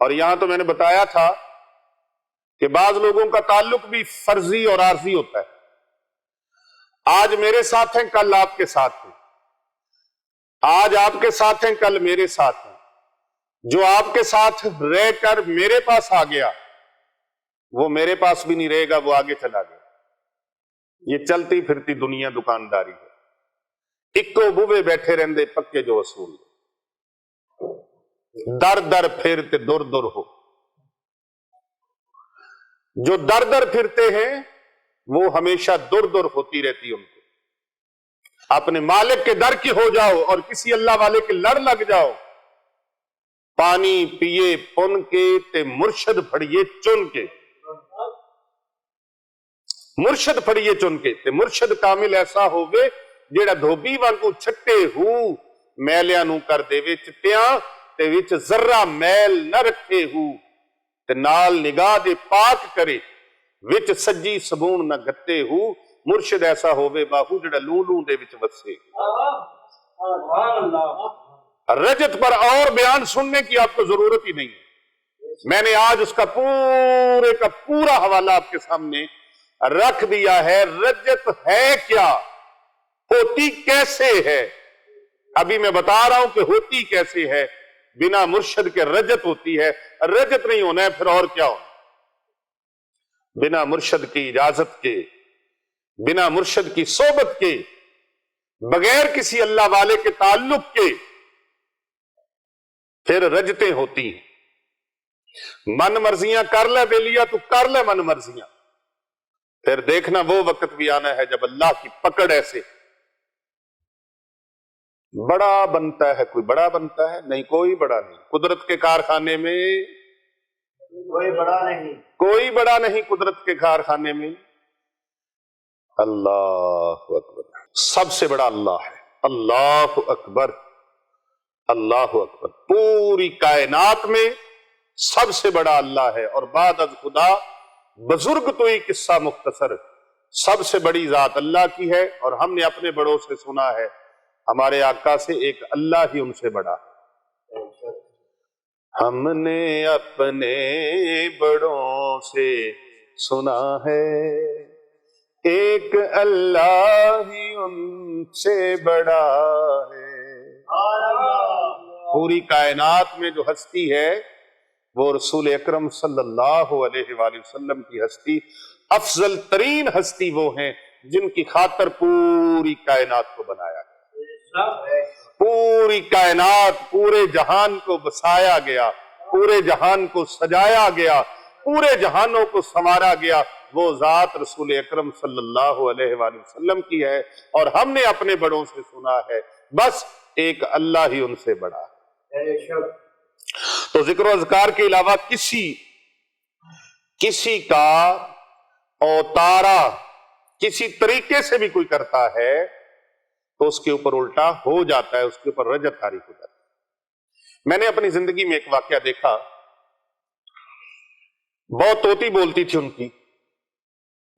اور یہاں تو میں نے بتایا تھا کہ بعض لوگوں کا تعلق بھی فرضی اور عارضی ہوتا ہے. آج میرے ساتھ ہیں، کل آپ کے ساتھ ہیں. آج آپ کے ساتھ ہیں، کل میرے ساتھ ہیں. جو آپ کے ساتھ رہ کر میرے پاس آ گیا وہ میرے پاس بھی نہیں رہے گا، وہ آگے چلا گیا. یہ چلتی پھرتی دنیا دکانداری ہے. اکو بوے بیٹھے رہندے پکے جو اصول، در در پھرتے دور دور ہو. جو در در پھرتے ہیں وہ ہمیشہ دور دور ہوتی رہتی ان کو. اپنے مالک کے در کی ہو جاؤ اور کسی اللہ والے کے لڑ لگ جاؤ. پانی پیے پن کے تے مرشد پھڑیے چن کے. مرشد پھڑیے چن کے تے مرشد کامل ایسا ہوگے جیڑا دھوبی وانگو چھٹے ہو میلیاں نو کر دے وے چٹیاں تے وچ ذرہ میل نہ رکھے ہو تے نال نگاہ دے پاک کرے وچ سجی سبون نہ گتے ہو. مرشد ایسا ہووے باہو جڑا لوں لوں دے وچ وسے. رجت پر اور بیان سننے کی آپ کو ضرورت ہی نہیں ہے. میں نے آج اس کا پورے کا پورا حوالہ آپ کے سامنے رکھ دیا ہے. رجت ہے کیا، ہوتی کیسے ہے. ابھی میں بتا رہا ہوں کہ ہوتی کیسے ہے. بنا مرشد کے رجت ہوتی ہے. رجت نہیں ہونا ہے پھر اور کیا ہونا. بنا مرشد کی اجازت کے، بنا مرشد کی صحبت کے، بغیر کسی اللہ والے کے تعلق کے پھر رجتیں ہوتی ہیں. من مرضیاں کر لے بے لیا تو کر لے من مرضیاں. پھر دیکھنا وہ وقت بھی آنا ہے جب اللہ کی پکڑ ایسے بڑا بنتا ہے. کوئی بڑا بنتا ہے نہیں، کوئی بڑا نہیں. قدرت کے کارخانے میں کوئی بڑا نہیں، کوئی بڑا نہیں. قدرت کے کارخانے میں اللہ اکبر، سب سے بڑا اللہ ہے. اللہ اکبر، اللہ اکبر. پوری کائنات میں سب سے بڑا اللہ ہے. اور بعد از خدا بزرگ تو ہی قصہ مختصر، سب سے بڑی ذات اللہ کی ہے. اور ہم نے اپنے بڑوں سے سنا ہے، ہمارے آقا سے، ایک اللہ ہی ان سے بڑا ہے. ہم نے اپنے بڑوں سے سنا ہے ایک اللہ ہی ان سے بڑا ہے. پوری کائنات میں جو ہستی ہے وہ رسول اکرم صلی اللہ علیہ وآلہ وسلم کی ہستی. افضل ترین ہستی وہ ہیں جن کی خاطر پوری کائنات کو بنایا گیا. پوری کائنات، پورے جہان کو بسایا گیا، پورے جہان کو سجایا گیا، پورے جہانوں کو سنوارا گیا. وہ ذات رسول اکرم صلی اللہ علیہ وآلہ وسلم کی ہے. اور ہم نے اپنے بڑوں سے سنا ہے بس ایک اللہ ہی ان سے بڑا ہے. تو ذکر و اذکار کے علاوہ کسی کا اوتارا کسی طریقے سے بھی کوئی کرتا ہے تو اس کے اوپر الٹا ہو جاتا ہے، اس کے اوپر رجت طاری ہو جاتا ہے. میں نے اپنی زندگی میں ایک واقعہ دیکھا. بہت طوطی بولتی تھی ان کی.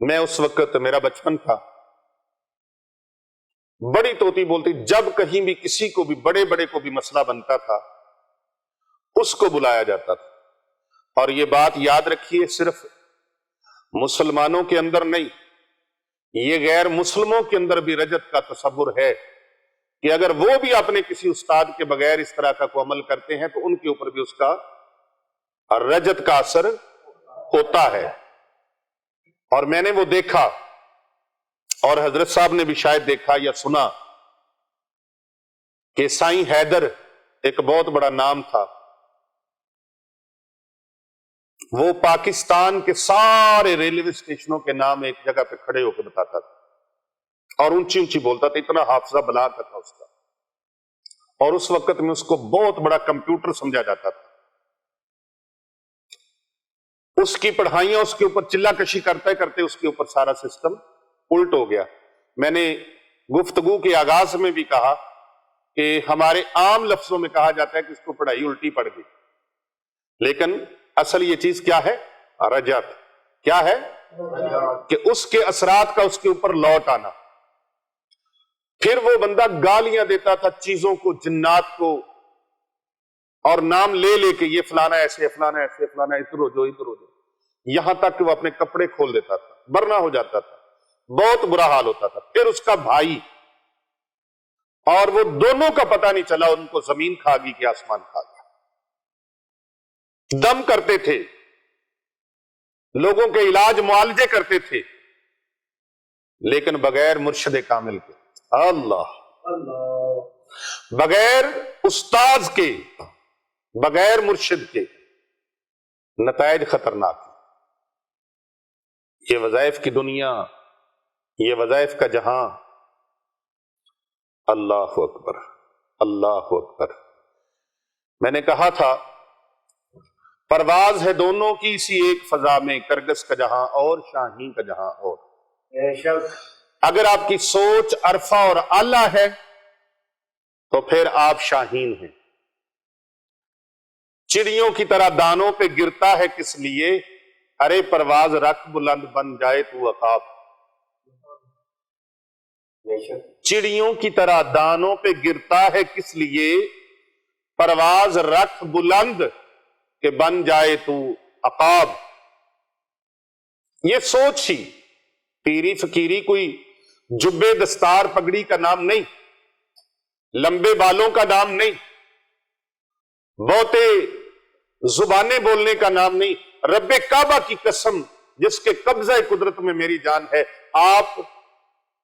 میں اس وقت، میرا بچپن تھا، بڑی طوطی بولتی. جب کہیں بھی کسی کو بھی، بڑے بڑے کو بھی مسئلہ بنتا تھا اس کو بلایا جاتا تھا. اور یہ بات یاد رکھیے، صرف مسلمانوں کے اندر نہیں، یہ غیر مسلموں کے اندر بھی رجت کا تصور ہے کہ اگر وہ بھی اپنے کسی استاد کے بغیر اس طرح کا کوئی عمل کرتے ہیں تو ان کے اوپر بھی اس کا رجت کا اثر ہوتا ہے. اور میں نے وہ دیکھا، اور حضرت صاحب نے بھی شاید دیکھا یا سنا کہ سائیں حیدر ایک بہت بڑا نام تھا. وہ پاکستان کے سارے ریلوے اسٹیشنوں کے نام ایک جگہ پہ کھڑے ہو کے بتاتا تھا اور اونچی اونچی بولتا تھا. اتنا حافظہ بلا کا تھا اس کا. اور اس وقت میں اس کو بہت بڑا کمپیوٹر سمجھا جاتا تھا. اس کی پڑھائیاں اس کے اوپر چلا کشی کرتے کرتے اس کے اوپر سارا سسٹم الٹ ہو گیا. میں نے گفتگو کے آغاز میں بھی کہا کہ ہمارے عام لفظوں میں کہا جاتا ہے کہ اس کو پڑھائی الٹی پڑ گئی، لیکن اصل یہ چیز کیا ہے؟ رجت. کیا ہے؟ کہ اس کے اثرات کا اس کے اوپر لوٹ آنا. پھر وہ بندہ گالیاں دیتا تھا چیزوں کو، جنات کو، اور نام لے لے کے یہ فلانا ایسے، فلانا ایسے، فلانا ادھر ہو جو، ادھر ہو جو، یہاں تک کہ وہ اپنے کپڑے کھول دیتا تھا، برنا ہو جاتا تھا، بہت برا حال ہوتا تھا۔ پھر اس کا بھائی اور وہ دونوں کا پتہ نہیں چلا، ان کو زمین کھا گئی کہ آسمان کھا گیا۔ دم کرتے تھے، لوگوں کے علاج معالجے کرتے تھے، لیکن بغیر مرشد کامل کے، اللہ، بغیر استاذ کے، بغیر مرشد کے نتائج خطرناک ہیں۔ یہ وظائف کی دنیا، یہ وظائف کا جہاں، اللہ اکبر، اللہ اکبر۔ میں نے کہا تھا پرواز ہے دونوں کی اسی ایک فضا میں، کرگس کا جہاں اور شاہین کا جہاں اور۔ بے شک اگر آپ کی سوچ عرفہ اور اعلیٰ ہے تو پھر آپ شاہین ہیں۔ چڑیوں کی طرح دانوں پہ گرتا ہے کس لیے، ارے پرواز رکھ بلند بن جائے تو عقاب۔ بے شک چڑیوں کی طرح دانوں پہ گرتا ہے کس لیے، پرواز رکھ بلند کہ بن جائے تو عقاب۔ یہ سوچ ہی، پیری فقیری کوئی جبے دستار پگڑی کا نام نہیں، لمبے بالوں کا نام نہیں، بہتے زبانیں بولنے کا نام نہیں۔ رب کعبہ کی قسم جس کے قبضہ قدرت میں میری جان ہے، آپ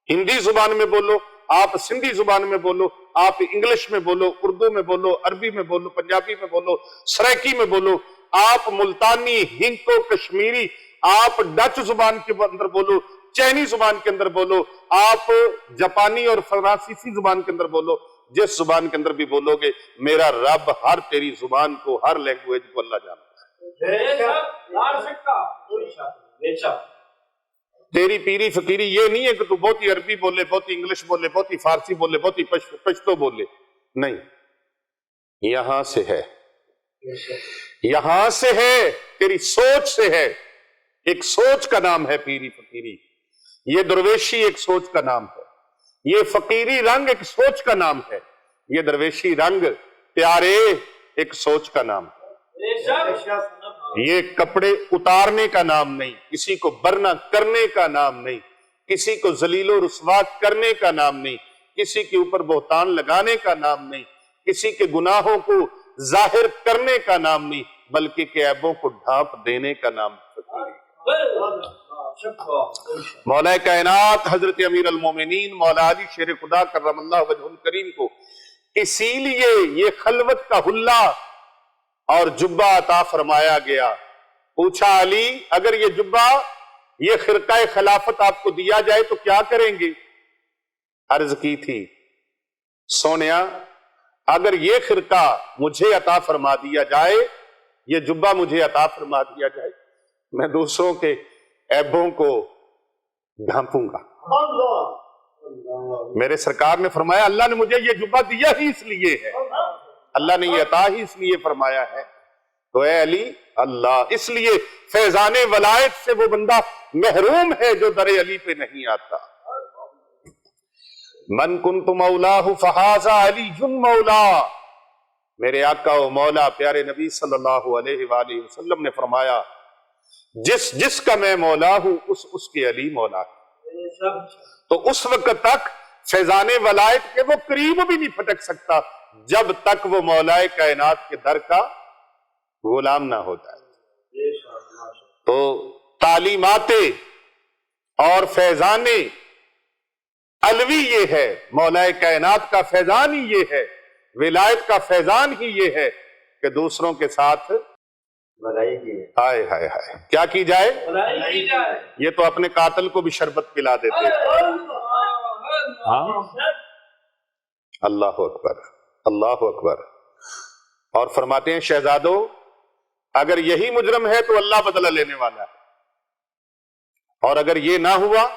ہندی زبان میں بولو، آپ سندھی زبان میں بولو، آپ انگلش میں بولو، اردو میں بولو، عربی میں بولو، پنجابی میں بولو، سرائکی میں بولو، آپ ملتانی، ہنکو، کشمیری، آپ ڈچ زبان کے اندر بولو، چینی زبان کے اندر بولو، آپ جاپانی اور فرانسیسی زبان کے اندر بولو، جس زبان کے اندر بھی بولو گے، میرا رب ہر تیری زبان کو، ہر لینگویج کو اللہ جانتا ہے۔ بے شک لا شکا بے شک۔ تیری پیری فقیری یہ نہیں ہے کہ تو بہت ہی عربی بولے، بہت ہی انگلش بولے، بہت ہی فارسی بولے، بہت ہی پشتو بولے، نہیں، یہاں سے ہے، یہاں سے ہے، تیری سوچ سے ہے۔ ایک سوچ کا نام ہے پیری فقیری، یہ درویشی ایک سوچ کا نام ہے، یہ فقیری رنگ ایک سوچ کا نام ہے، یہ درویشی رنگ پیارے ایک سوچ کا نام ہے۔ بے شک یہ کپڑے اتارنے کا نام نہیں، کسی کو برنا کرنے کا نام نہیں، کسی کو ذلیل و رسوا کرنے کا نام نہیں، کسی کے اوپر بہتان لگانے کا نام نہیں، کسی کے گناہوں کو ظاہر کرنے کا نام نہیں، بلکہ کہ عیبوں کو ڈھانپ دینے کا نام فقیری۔ مولا کائنات حضرت امیر المومنین مولا علی شیر خدا کرم اللہ وجہ الکریم کو اسی لیے یہ خلوت کا حلہ اور جبہ عطا فرمایا گیا۔ پوچھا علی اگر یہ جبہ، یہ خرقہ خلافت آپ کو دیا جائے تو کیا کریں گے؟ عرض کی تھی سونیا اگر یہ خرقہ مجھے عطا فرما دیا جائے، یہ جبہ مجھے عطا فرما دیا جائے، میں دوسروں کے عیبوں کو ڈھانپوں گا۔ میرے سرکار نے فرمایا اللہ نے مجھے یہ جبہ دیا ہی اس لیے ہے، اللہ نے یہ عطا ہی اس لیے فرمایا ہے۔ تو اے علی اللہ، اس لیے فیضان ولایت سے وہ بندہ محروم ہے جو در علی پہ نہیں آتا۔ من کنت مولاہ فہذا علی مولا، میرے آقا و مولا پیارے نبی صلی اللہ علیہ وآلہ وسلم نے فرمایا جس کا میں مولا ہوں اس کے علی مولا ہے۔ تو اس وقت تک فیضان ولایت کے وہ قریب بھی نہیں پھٹک سکتا جب تک وہ مولا کائنات کے در کا غلام نہ ہو جائے۔ تو تعلیمات اور فیضان علوی یہ ہے، مولا کائنات کا فیضان ہی یہ ہے، ولایت کا فیضان ہی یہ ہے کہ دوسروں کے ساتھ بھلائی کی ہے، ہائے ہائے ہائے کیا کی جائے؟ بھلائی کی جائے۔ یہ تو اپنے قاتل کو بھی شربت پلا دیتے ہیں۔ ہاں اللہ اکبر، اللہ اکبر۔ اور فرماتے ہیں شہزادو اگر یہی مجرم ہے تو اللہ بدلہ لینے والا ہے، اور اگر یہ نہ ہوا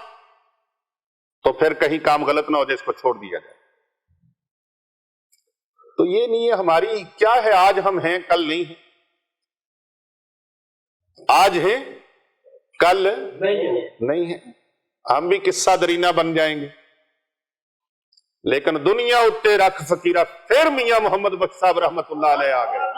تو پھر کہیں کام غلط نہ ہو جائے، اس کو چھوڑ دیا جائے۔ تو یہ نہیں ہے ہماری کیا ہے، آج ہم ہیں کل نہیں ہیں، آج ہیں کل نہیں ہیں، ہم بھی قصہ درینہ بن جائیں گے، لیکن دنیا اتے رکھ فقیرہ، پھر میاں محمد بخش صاحب رحمت اللہ علیہ آ گئے۔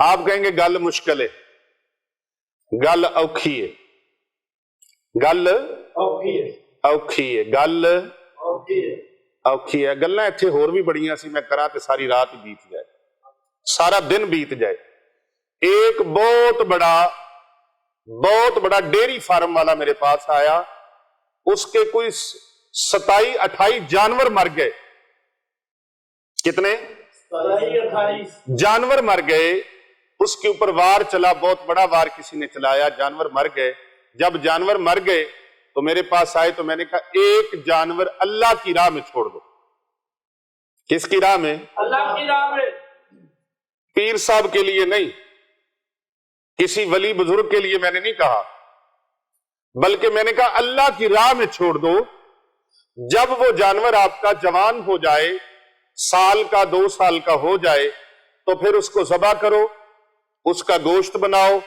آپ کہیں گے گل مشکل ہے، گل اوکھی ہے، گل اوکھی ہے، گل اوکھی ہے۔ گلاں اتنے ہور بھی بڑیاں سی، میں کراں تے ساری رات بیت جائے، سارا دن بیت جائے۔ ایک بہت بڑا ڈیری فارم والا میرے پاس آیا، اس کے کوئی 27-28 جانور مر گئے۔ کتنے جانور مر گئے؟ اس کے اوپر وار چلا، بہت بڑا وار کسی نے چلایا، جانور مر گئے۔ جب جانور مر گئے تو میرے پاس آئے تو میں نے کہا ایک جانور اللہ کی راہ میں چھوڑ دو۔ کس کی راہ میں؟ اللہ کی راہ میں۔ پیر صاحب کے لیے نہیں، کسی ولی بزرگ کے لیے میں نے نہیں کہا، بلکہ میں نے کہا اللہ کی راہ میں چھوڑ دو۔ جب وہ جانور آپ کا جوان ہو جائے، سال کا 2 سال کا ہو جائے، تو پھر اس کو ذبح کرو، اس کا گوشت بناؤ،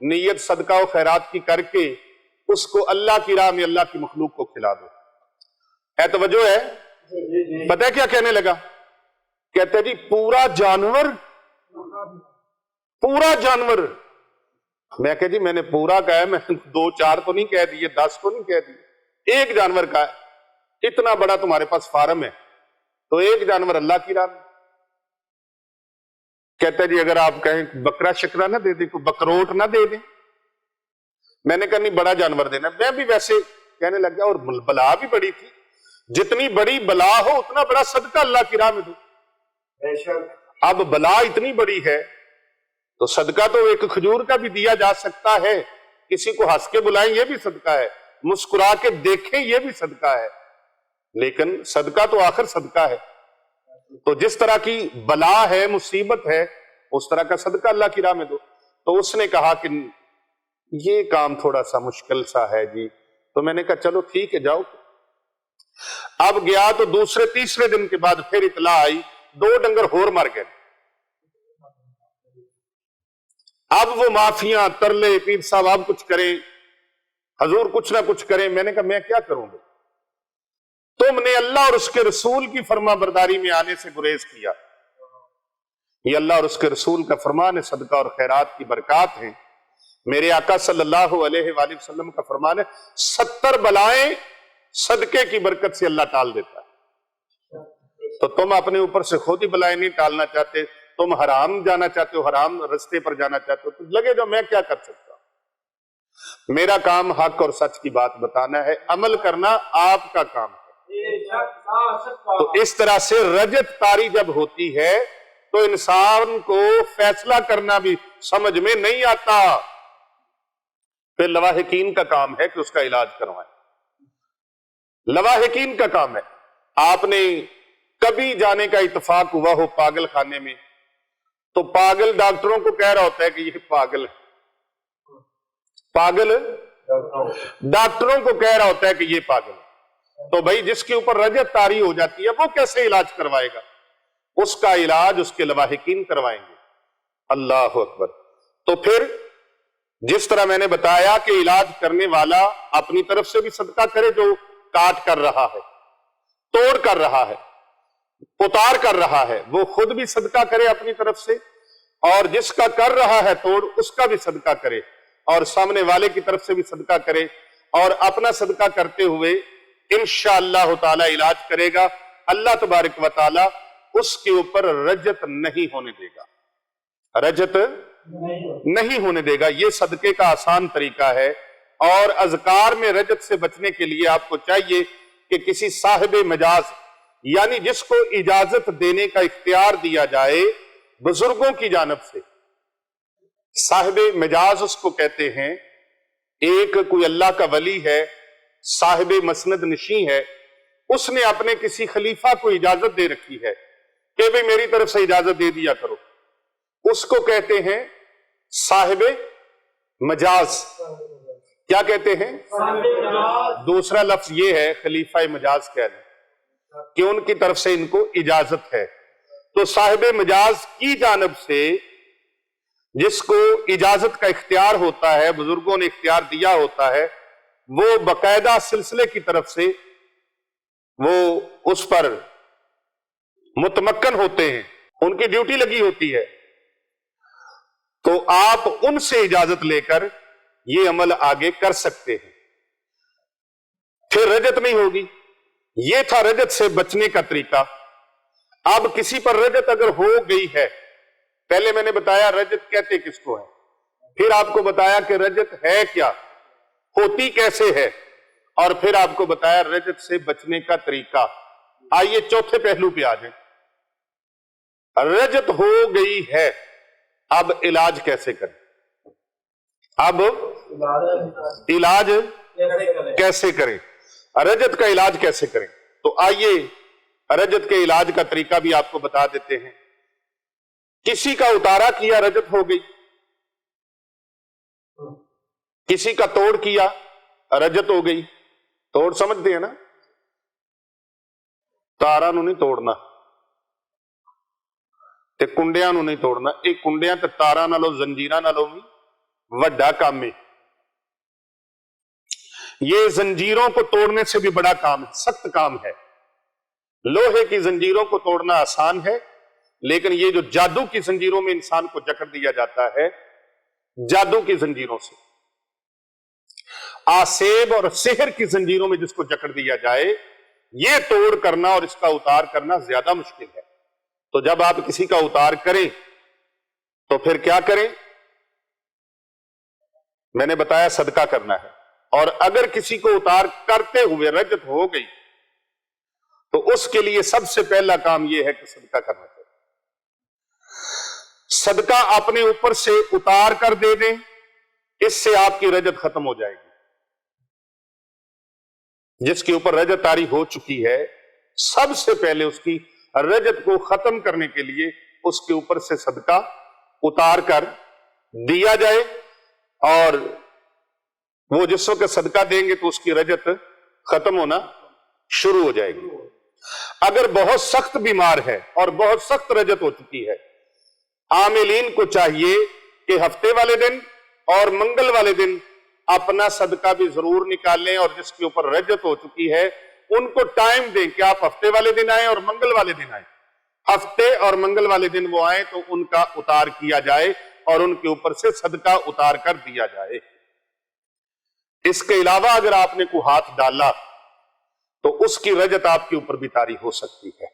نیت صدقہ و خیرات کی کر کے اس کو اللہ کی راہ میں اللہ کی مخلوق کو کھلا دو۔ ہے توجہ ہے؟ پتہ ہے کیا کہنے لگا؟ کہتے جی پورا جانور؟ میں کہ جی میں نے پورا کہا ہے، میں 2-4 تو نہیں کہہ دیے، 10 تو نہیں کہہ دیے، ایک جانور کا ہے۔ اتنا بڑا تمہارے پاس فارم ہے تو ایک جانور اللہ کی راہ میں۔ کہتے جی اگر آپ کہیں بکرا شکرا نہ دے دیں، کوئی بکروٹ نہ دے دیں۔ میں نے کہا نہیں، بڑا جانور دینا۔ میں بھی ویسے کہنے لگ گیا، اور بلا بھی بڑی تھی، جتنی بڑی بلا ہو اتنا بڑا صدقہ اللہ کی راہ میں دو۔ اب بلا اتنی بڑی ہے تو صدقہ تو ایک کھجور کا بھی دیا جا سکتا ہے، کسی کو ہنس کے بلائیں یہ بھی صدقہ ہے، مسکرا کے دیکھیں یہ بھی صدقہ ہے، لیکن صدقہ تو آخر صدقہ ہے۔ تو جس طرح کی بلا ہے، مصیبت ہے، اس طرح کا صدقہ اللہ کی راہ میں دو۔ تو اس نے کہا کہ یہ کام تھوڑا سا مشکل سا ہے جی۔ تو میں نے کہا چلو ٹھیک ہے جاؤ۔ اب گیا تو دوسرے تیسرے دن کے بعد پھر اطلاع آئی 2 ڈنگر ہور مر گئے۔ اب وہ معافیاں، ترلے، پیر صاحب آپ کچھ کریں، حضور کچھ نہ کچھ کریں۔ میں نے کہا میں کیا کروں گا؟ تم نے اللہ اور اس کے رسول کی فرما برداری میں آنے سے گریز کیا۔ یہ اللہ اور اس کے رسول کا فرمان ہے، صدقہ اور خیرات کی برکات ہیں۔ میرے آقا صلی اللہ علیہ وآلہ وسلم کا فرمان ہے 70 بلائیں صدقے کی برکت سے اللہ ٹال دیتا ہے۔ تو تم اپنے اوپر سے خود ہی بلائیں نہیں ٹالنا چاہتے، تم حرام جانا چاہتے ہو، حرام رستے پر جانا چاہتے ہو، تو لگے جو میں کیا کر سکتا ہوں؟ میرا کام حق اور سچ کی بات بتانا ہے، عمل کرنا آپ کا کام ہے۔ تو اس طرح سے رجت طاری جب ہوتی ہے تو انسان کو فیصلہ کرنا بھی سمجھ میں نہیں آتا، پھر لواحقین کا کام ہے کہ اس کا علاج کروائیں۔ لواحقین کا کام ہے۔ آپ نے کبھی جانے کا اتفاق ہوا ہو پاگل خانے میں، تو پاگل ڈاکٹروں کو کہہ رہا ہوتا ہے کہ یہ پاگل ہے، پاگل ڈاکٹروں کو کہہ رہا ہوتا ہے کہ یہ پاگل ہے۔ تو بھائی جس کے اوپر رجت طاری ہو جاتی ہے وہ کیسے علاج کروائے گا؟ اس کا علاج اس کے لواحقین کروائیں گے۔ اللہ اکبر۔ تو پھر جس طرح میں نے بتایا کہ علاج کرنے والا اپنی طرف سے بھی صدقہ کرے، جو کاٹ کر رہا ہے، توڑ کر رہا ہے، اتار کر رہا ہے، وہ خود بھی صدقہ کرے اپنی طرف سے، اور جس کا کر رہا ہے توڑ اس کا بھی صدقہ کرے، اور سامنے والے کی طرف سے بھی صدقہ کرے، اور اپنا صدقہ کرتے ہوئے انشاءاللہ تعالی علاج کرے گا، اللہ تبارک و تعالی اس کے اوپر رجت نہیں ہونے دے گا، رجت نہیں ہونے دے گا۔ یہ صدقے کا آسان طریقہ ہے۔ اور اذکار میں رجت سے بچنے کے لیے آپ کو چاہیے کہ کسی صاحب مجاز، یعنی جس کو اجازت دینے کا اختیار دیا جائے بزرگوں کی جانب سے، صاحب مجاز اس کو کہتے ہیں۔ ایک کوئی اللہ کا ولی ہے، صاحب مسند نشین ہے، اس نے اپنے کسی خلیفہ کو اجازت دے رکھی ہے کہ بھئی میری طرف سے اجازت دے دیا کرو، اس کو کہتے ہیں صاحب مجاز۔ کیا کہتے ہیں؟ دوسرا لفظ یہ ہے خلیفہ مجاز کہنا، کہ ان کی طرف سے ان کو اجازت ہے۔ تو صاحب مجاز کی جانب سے جس کو اجازت کا اختیار ہوتا ہے، بزرگوں نے اختیار دیا ہوتا ہے، وہ باقاعدہ سلسلے کی طرف سے وہ اس پر متمکن ہوتے ہیں، ان کی ڈیوٹی لگی ہوتی ہے۔ تو آپ ان سے اجازت لے کر یہ عمل آگے کر سکتے ہیں، پھر رجت نہیں ہوگی۔ یہ تھا رجت سے بچنے کا طریقہ۔ اب کسی پر رجت اگر ہو گئی ہے، پہلے میں نے بتایا رجت کہتے کس کو ہے، پھر آپ کو بتایا کہ رجت ہے کیا، ہوتی کیسے ہے، اور پھر آپ کو بتایا رجت سے بچنے کا طریقہ۔ آئیے چوتھے پہلو پہ آ جائیں۔ رجت ہو گئی ہے، اب علاج کیسے کریں؟ اب علاج کیسے کریں؟ رجت کا علاج کیسے کریں؟ تو آئیے رجت کے علاج کا طریقہ بھی آپ کو بتا دیتے ہیں۔ کسی کا اتارا کیا، رجت ہو گئی۔ کسی کا توڑ کیا، رجت ہو گئی۔ توڑ سمجھتے ہیں نا؟ تارا نو نہیں توڑنا تے کنڈیاں نو نہیں توڑنا، ایک کنڈیاں تے تارا نالو زنجیراں نالو بھی وڈا کام ہے۔ یہ زنجیروں کو توڑنے سے بھی بڑا کام ہے، سخت کام ہے۔ لوہے کی زنجیروں کو توڑنا آسان ہے، لیکن یہ جو جادو کی زنجیروں میں انسان کو جکڑ دیا جاتا ہے، جادو کی زنجیروں سے، آسیب اور سحر کی زنجیروں میں جس کو جکڑ دیا جائے، یہ توڑ کرنا اور اس کا اتار کرنا زیادہ مشکل ہے۔ تو جب آپ کسی کا اتار کریں تو پھر کیا کریں؟ میں نے بتایا صدقہ کرنا ہے، اور اگر کسی کو اتار کرتے ہوئے رجت ہو گئی تو اس کے لیے سب سے پہلا کام یہ ہے کہ صدقہ کرنا چاہیے۔ صدقہ اپنے اوپر سے اتار کر دے دیں، اس سے آپ کی رجت ختم ہو جائے گی۔ جس کے اوپر رجت طاری ہو چکی ہے، سب سے پہلے اس کی رجت کو ختم کرنے کے لیے اس کے اوپر سے صدقہ اتار کر دیا جائے، اور وہ جس وقت صدقہ دیں گے تو اس کی رجت ختم ہونا شروع ہو جائے گی۔ اگر بہت سخت بیمار ہے اور بہت سخت رجت ہو چکی ہے، عاملین کو چاہیے کہ ہفتے والے دن اور منگل والے دن اپنا صدقہ بھی ضرور نکالیں، اور جس کے اوپر رجت ہو چکی ہے ان کو ٹائم دیں کہ آپ ہفتے والے دن آئیں اور منگل والے دن آئیں۔ ہفتے اور منگل والے دن وہ آئیں تو ان کا اتار کیا جائے اور ان کے اوپر سے صدقہ اتار کر دیا جائے۔ اس کے علاوہ اگر آپ نے کوئی ہاتھ ڈالا تو اس کی رجت آپ کے اوپر بھی طاری ہو سکتی ہے۔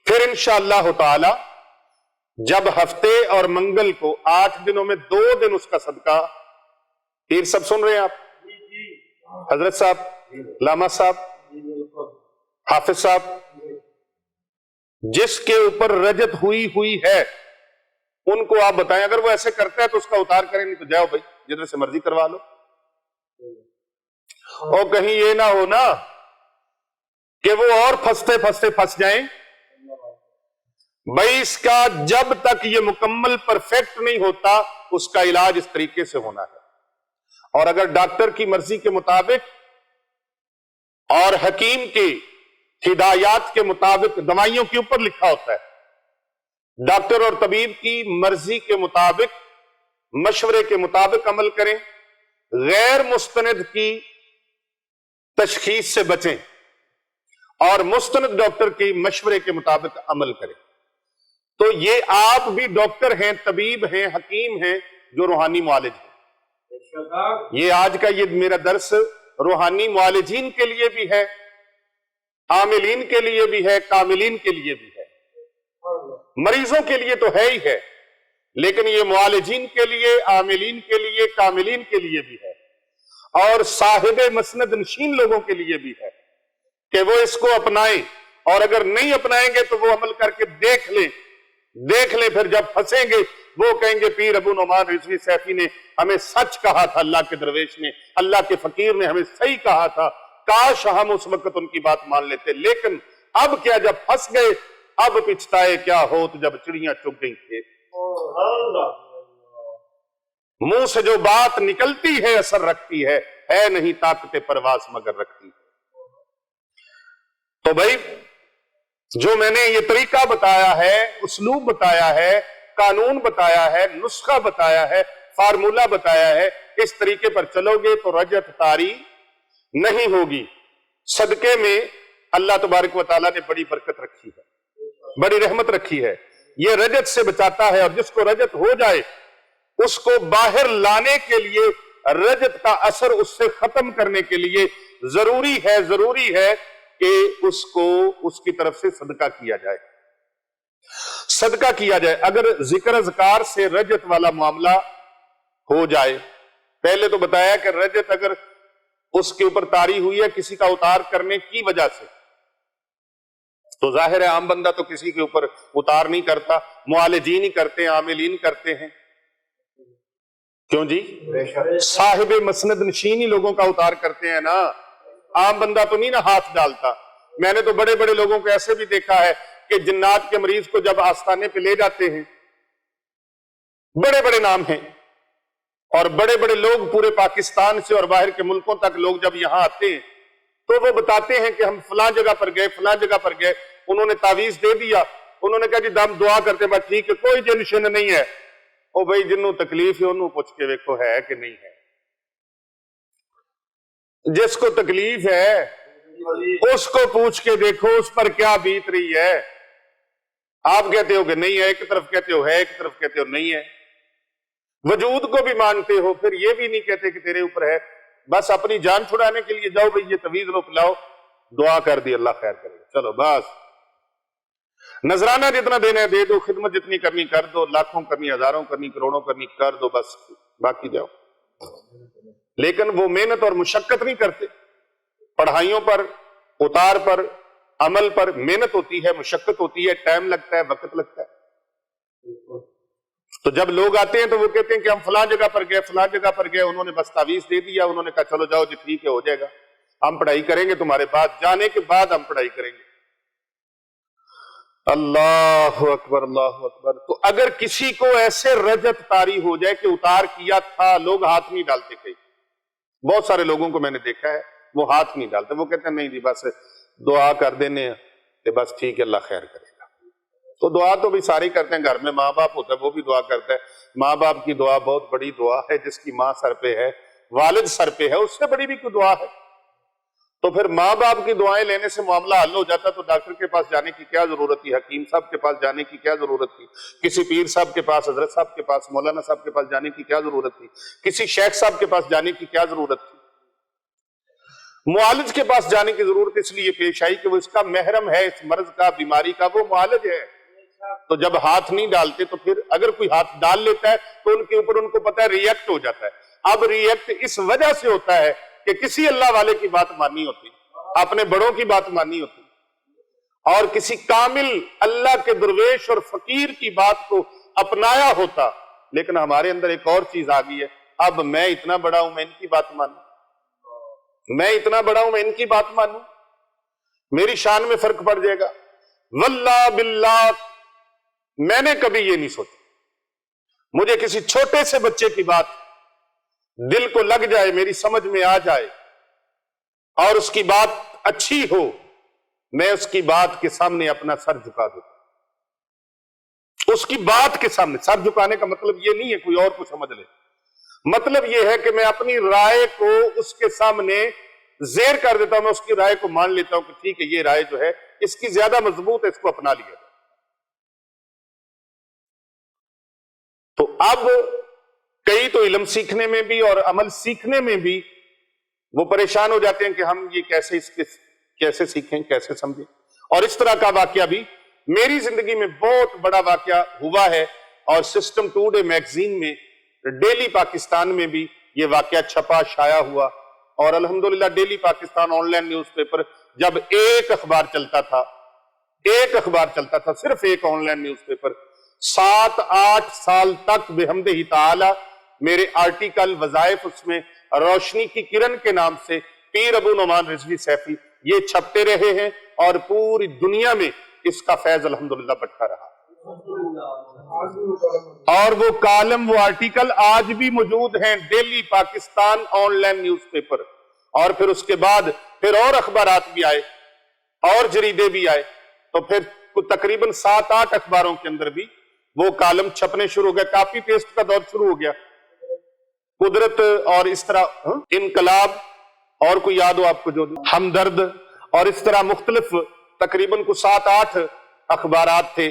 پھر انشاءاللہ تعالی جب ہفتے اور منگل کو 8 دنوں میں 2 دن اس کا صدقہ، پیر سب سن رہے ہیں آپ؟ حضرت صاحب، لاما صاحب، حافظ صاحب، جس کے اوپر رجت ہوئی ہے ان کو آپ بتائیں، اگر وہ ایسے کرتا ہے تو اس کا اتار کریں، نہیں تو جاؤ بھائی جدھر سے مرضی کروا لو۔ اور کہیں یہ نہ ہو نا کہ وہ اور پھنستے پھنس جائیں۔ بھائی اس کا جب تک یہ مکمل پرفیکٹ نہیں ہوتا اس کا علاج اس طریقے سے ہونا ہے، اور اگر ڈاکٹر کی مرضی کے مطابق اور حکیم کی ہدایات کے مطابق دوائیوں کے اوپر لکھا ہوتا ہے، ڈاکٹر اور طبیب کی مرضی کے مطابق، مشورے کے مطابق عمل کریں، غیر مستند کی تشخیص سے بچیں اور مستند ڈاکٹر کی مشورے کے مطابق عمل کریں۔ تو یہ آپ بھی ڈاکٹر ہیں، طبیب ہیں، حکیم ہیں جو روحانی معالج ہیں۔ یہ آج کا یہ میرا درس روحانی معالجین کے لیے بھی ہے، عاملین کے لیے بھی ہے، کاملین کے لیے بھی ہے۔ مریضوں کے لیے تو ہے ہی ہے، لیکن یہ معالجین کے لیے، عاملین کے لیے، کاملین کے لیے بھی ہے، اور صاحب مسند نشین لوگوں کے لیے بھی ہے کہ وہ اس کو اپنائیں، اور اگر نہیں اپنائیں گے تو وہ عمل کر کے دیکھ لیں، پھر جب پھنسیں گے وہ کہیں گے پیر ابو نعمان رضوی سیفی نے ہمیں سچ کہا تھا، اللہ کے درویش نے، اللہ کے فقیر نے ہمیں صحیح کہا تھا، کاش ہم اس وقت ان کی بات مان لیتے، لیکن اب کیا، جب پھنس گئے اب پچھتائے کیا ہوت جب چڑیاں چگ گئی تھے۔ منہ سے جو بات نکلتی ہے اثر رکھتی ہے نہیں طاقت پرواز مگر رکھتی ہے۔ تو بھائی جو میں نے یہ طریقہ بتایا ہے، اسلوب بتایا ہے، قانون بتایا ہے، نسخہ بتایا ہے، فارمولہ بتایا ہے، اس طریقے پر چلو گے تو رجت طاری نہیں ہوگی۔ صدقے میں اللہ تبارک و تعالیٰ نے بڑی برکت رکھی ہے، بڑی رحمت رکھی ہے۔ یہ رجت سے بچاتا ہے، اور جس کو رجت ہو جائے اس کو باہر لانے کے لیے، رجت کا اثر اس سے ختم کرنے کے لیے ضروری ہے کہ اس کو اس کی طرف سے صدقہ کیا جائے، صدقہ کیا جائے۔ اگر ذکر اذکار سے رجت والا معاملہ ہو جائے، پہلے تو بتایا کہ رجت اگر اس کے اوپر طاری ہوئی ہے کسی کا اتار کرنے کی وجہ سے، تو ظاہر ہے عام بندہ تو کسی کے اوپر اتار نہیں کرتا، معالجین ہی کرتے ہیں، عاملین کرتے ہیں، کیوں جی؟ صاحب مسند نشین ہی لوگوں کا اتار کرتے ہیں نا، عام بندہ تو نہیں نا ہاتھ ڈالتا۔ میں نے تو بڑے بڑے لوگوں کو ایسے بھی دیکھا ہے کہ جنات کے مریض کو جب آستانے پہ لے جاتے ہیں، بڑے بڑے نام ہیں اور بڑے بڑے لوگ پورے پاکستان سے اور باہر کے ملکوں تک لوگ جب یہاں آتے ہیں تو وہ بتاتے ہیں کہ ہم فلاں جگہ پر گئے، فلاں جگہ پر گئے، انہوں نے تعویذ دے دیا، انہوں نے کہا جی ہم دعا کرتے ہیں، بس ٹھیک ہے، کوئی جنشن نہیں ہے۔ او بھائی جنوں تکلیف ہے انہوں پوچھ کے دیکھو ہے کہ نہیں ہے۔ جس کو تکلیف ہے اس کو پوچھ کے دیکھو اس پر کیا بیت رہی ہے۔ آپ کہتے ہو کہ نہیں ہے، ایک طرف کہتے ہو ہے، ایک طرف کہتے ہو نہیں ہے، وجود کو بھی مانتے ہو، پھر یہ بھی نہیں کہتے کہ تیرے اوپر ہے، بس اپنی جان چھڑانے کے لیے جاؤ بھئی یہ تعویذ لو پلاؤ، دعا کر دی اللہ خیر کرے گا، چلو بس نذرانہ جتنا دینا ہے دے دو، خدمت جتنی کرنی کر دو، لاکھوں کرنی، ہزاروں کرنی، کروڑوں کرنی کر دو، بس باقی جاؤ۔ لیکن وہ محنت اور مشقت نہیں کرتے، پڑھائیوں پر، اتار پر، عمل پر محنت ہوتی ہے، مشقت ہوتی ہے، ٹائم لگتا ہے، وقت لگتا ہے۔ تو جب لوگ آتے ہیں تو وہ کہتے ہیں کہ ہم فلاں جگہ پر گئے، فلاں جگہ پر گئے، انہوں نے بس تعویذ دے دیا، انہوں نے کہا چلو جاؤ جی ٹھیک ہے ہو جائے گا، ہم پڑھائی کریں گے تمہارے بعد، جانے کے بعد ہم پڑھائی کریں گے۔ اللہ اکبر، اللہ اکبر۔ تو اگر کسی کو ایسے رجت طاری ہو جائے کہ اتار کیا تھا، لوگ ہاتھ نہیں ڈالتے، کہیں بہت سارے لوگوں کو میں نے دیکھا ہے وہ ہاتھ نہیں ڈالتے، وہ کہتے ہیں نہیں جی بس دعا کر دینے کہ بس ٹھیک ہے اللہ خیر کرے گا۔ تو دعا تو بھی سارے کرتے ہیں، گھر میں ماں باپ ہوتا ہے وہ بھی دعا کرتا ہے، ماں باپ کی دعا بہت بڑی دعا ہے، جس کی ماں سر پہ ہے، والد سر پہ ہے، اس سے بڑی بھی کوئی دعا ہے۔ تو پھر ماں باپ کی دعائیں لینے سے معاملہ حل ہو جاتا تو ڈاکٹر کے پاس جانے کی کیا ضرورت تھی، حکیم صاحب کے پاس جانے کی کیا ضرورت تھی، کسی پیر صاحب کے پاس، حضرت صاحب کے پاس، مولانا صاحب کے پاس جانے کی کیا ضرورت تھی، کسی شیخ صاحب کے پاس جانے کی کیا ضرورت تھی۔ معالج کے پاس جانے کی ضرورت اس لیے پیش آئی کہ وہ اس کا محرم ہے، اس مرض کا، بیماری کا، وہ معالج ہے۔ تو جب ہاتھ نہیں ڈالتے تو پھر اگر کوئی ہاتھ ڈال لیتا ہے تو ان کے اوپر ان کو پتہ ہے ریئیکٹ ہو جاتا ہے۔ اب ریئیکٹ اس وجہ سے ہوتا ہے کہ کسی اللہ والے کی بات ماننی ہوتی، اپنے بڑوں کی بات ماننی ہوتی، اور کسی کامل اللہ کے درویش اور فقیر کی بات کو اپنایا ہوتا۔ لیکن ہمارے اندر ایک اور چیز آ گئی ہے، اب میں اتنا بڑا ہوں میں ان کی بات مانوں، میں اتنا بڑا ہوں میں ان کی بات مانوں، میری شان میں فرق پڑ جائے گا۔ واللہ باللہ میں نے کبھی یہ نہیں سوچا، مجھے کسی چھوٹے سے بچے کی بات دل کو لگ جائے، میری سمجھ میں آ جائے اور اس کی بات اچھی ہو، میں اس کی بات کے سامنے اپنا سر جھکا دوں۔ اس کی بات کے سامنے سر جھکانے کا مطلب یہ نہیں ہے کوئی اور کو سمجھ لے، مطلب یہ ہے کہ میں اپنی رائے کو اس کے سامنے زیر کر دیتا ہوں، میں اس کی رائے کو مان لیتا ہوں کہ ٹھیک ہے یہ رائے جو ہے اس کی زیادہ مضبوط ہے، اس کو اپنا لیا۔ تو اب کئی تو علم سیکھنے میں بھی اور عمل سیکھنے میں بھی وہ پریشان ہو جاتے ہیں کہ ہم یہ کیسے سیکھیں، کیسے سمجھیں۔ اور اس طرح کا واقعہ بھی میری زندگی میں بہت بڑا واقعہ ہوا ہے، اور سسٹم ٹوڈے میگزین میں، ڈیلی پاکستان میں بھی یہ واقعہ چھپا شائع ہوا، اور الحمدللہ daily Pakistan on line news paper جب ایک اخبار چلتا تھا، صرف ایک آن لائن نیوز پیپر، 7-8 سال تک بحمدہ تعالی میرے آرٹیکل، وظائف، اس میں روشنی کی کرن کے نام سے پیر ابو نعمان رضوی سیفی یہ چھپتے رہے ہیں، اور پوری دنیا میں اس کا فیض الحمدللہ بٹھا رہا۔ اور وہ کالم، وہ آرٹیکل آج بھی موجود ہیں daily Pakistan on line news paper, اور پھر اس کے بعد پھر اور اخبارات بھی آئے اور جریدے بھی آئے، تو پھر تقریباً 7-8 اخباروں کے اندر بھی وہ کالم چھپنے شروع ہو گئے، کاپی پیسٹ کا دور شروع ہو گیا۔ قدرت اور اس طرح انقلاب، اور کوئی یاد ہو آپ کو جو ہمدرد، اور اس طرح مختلف تقریباً کو 7-8 اخبارات تھے،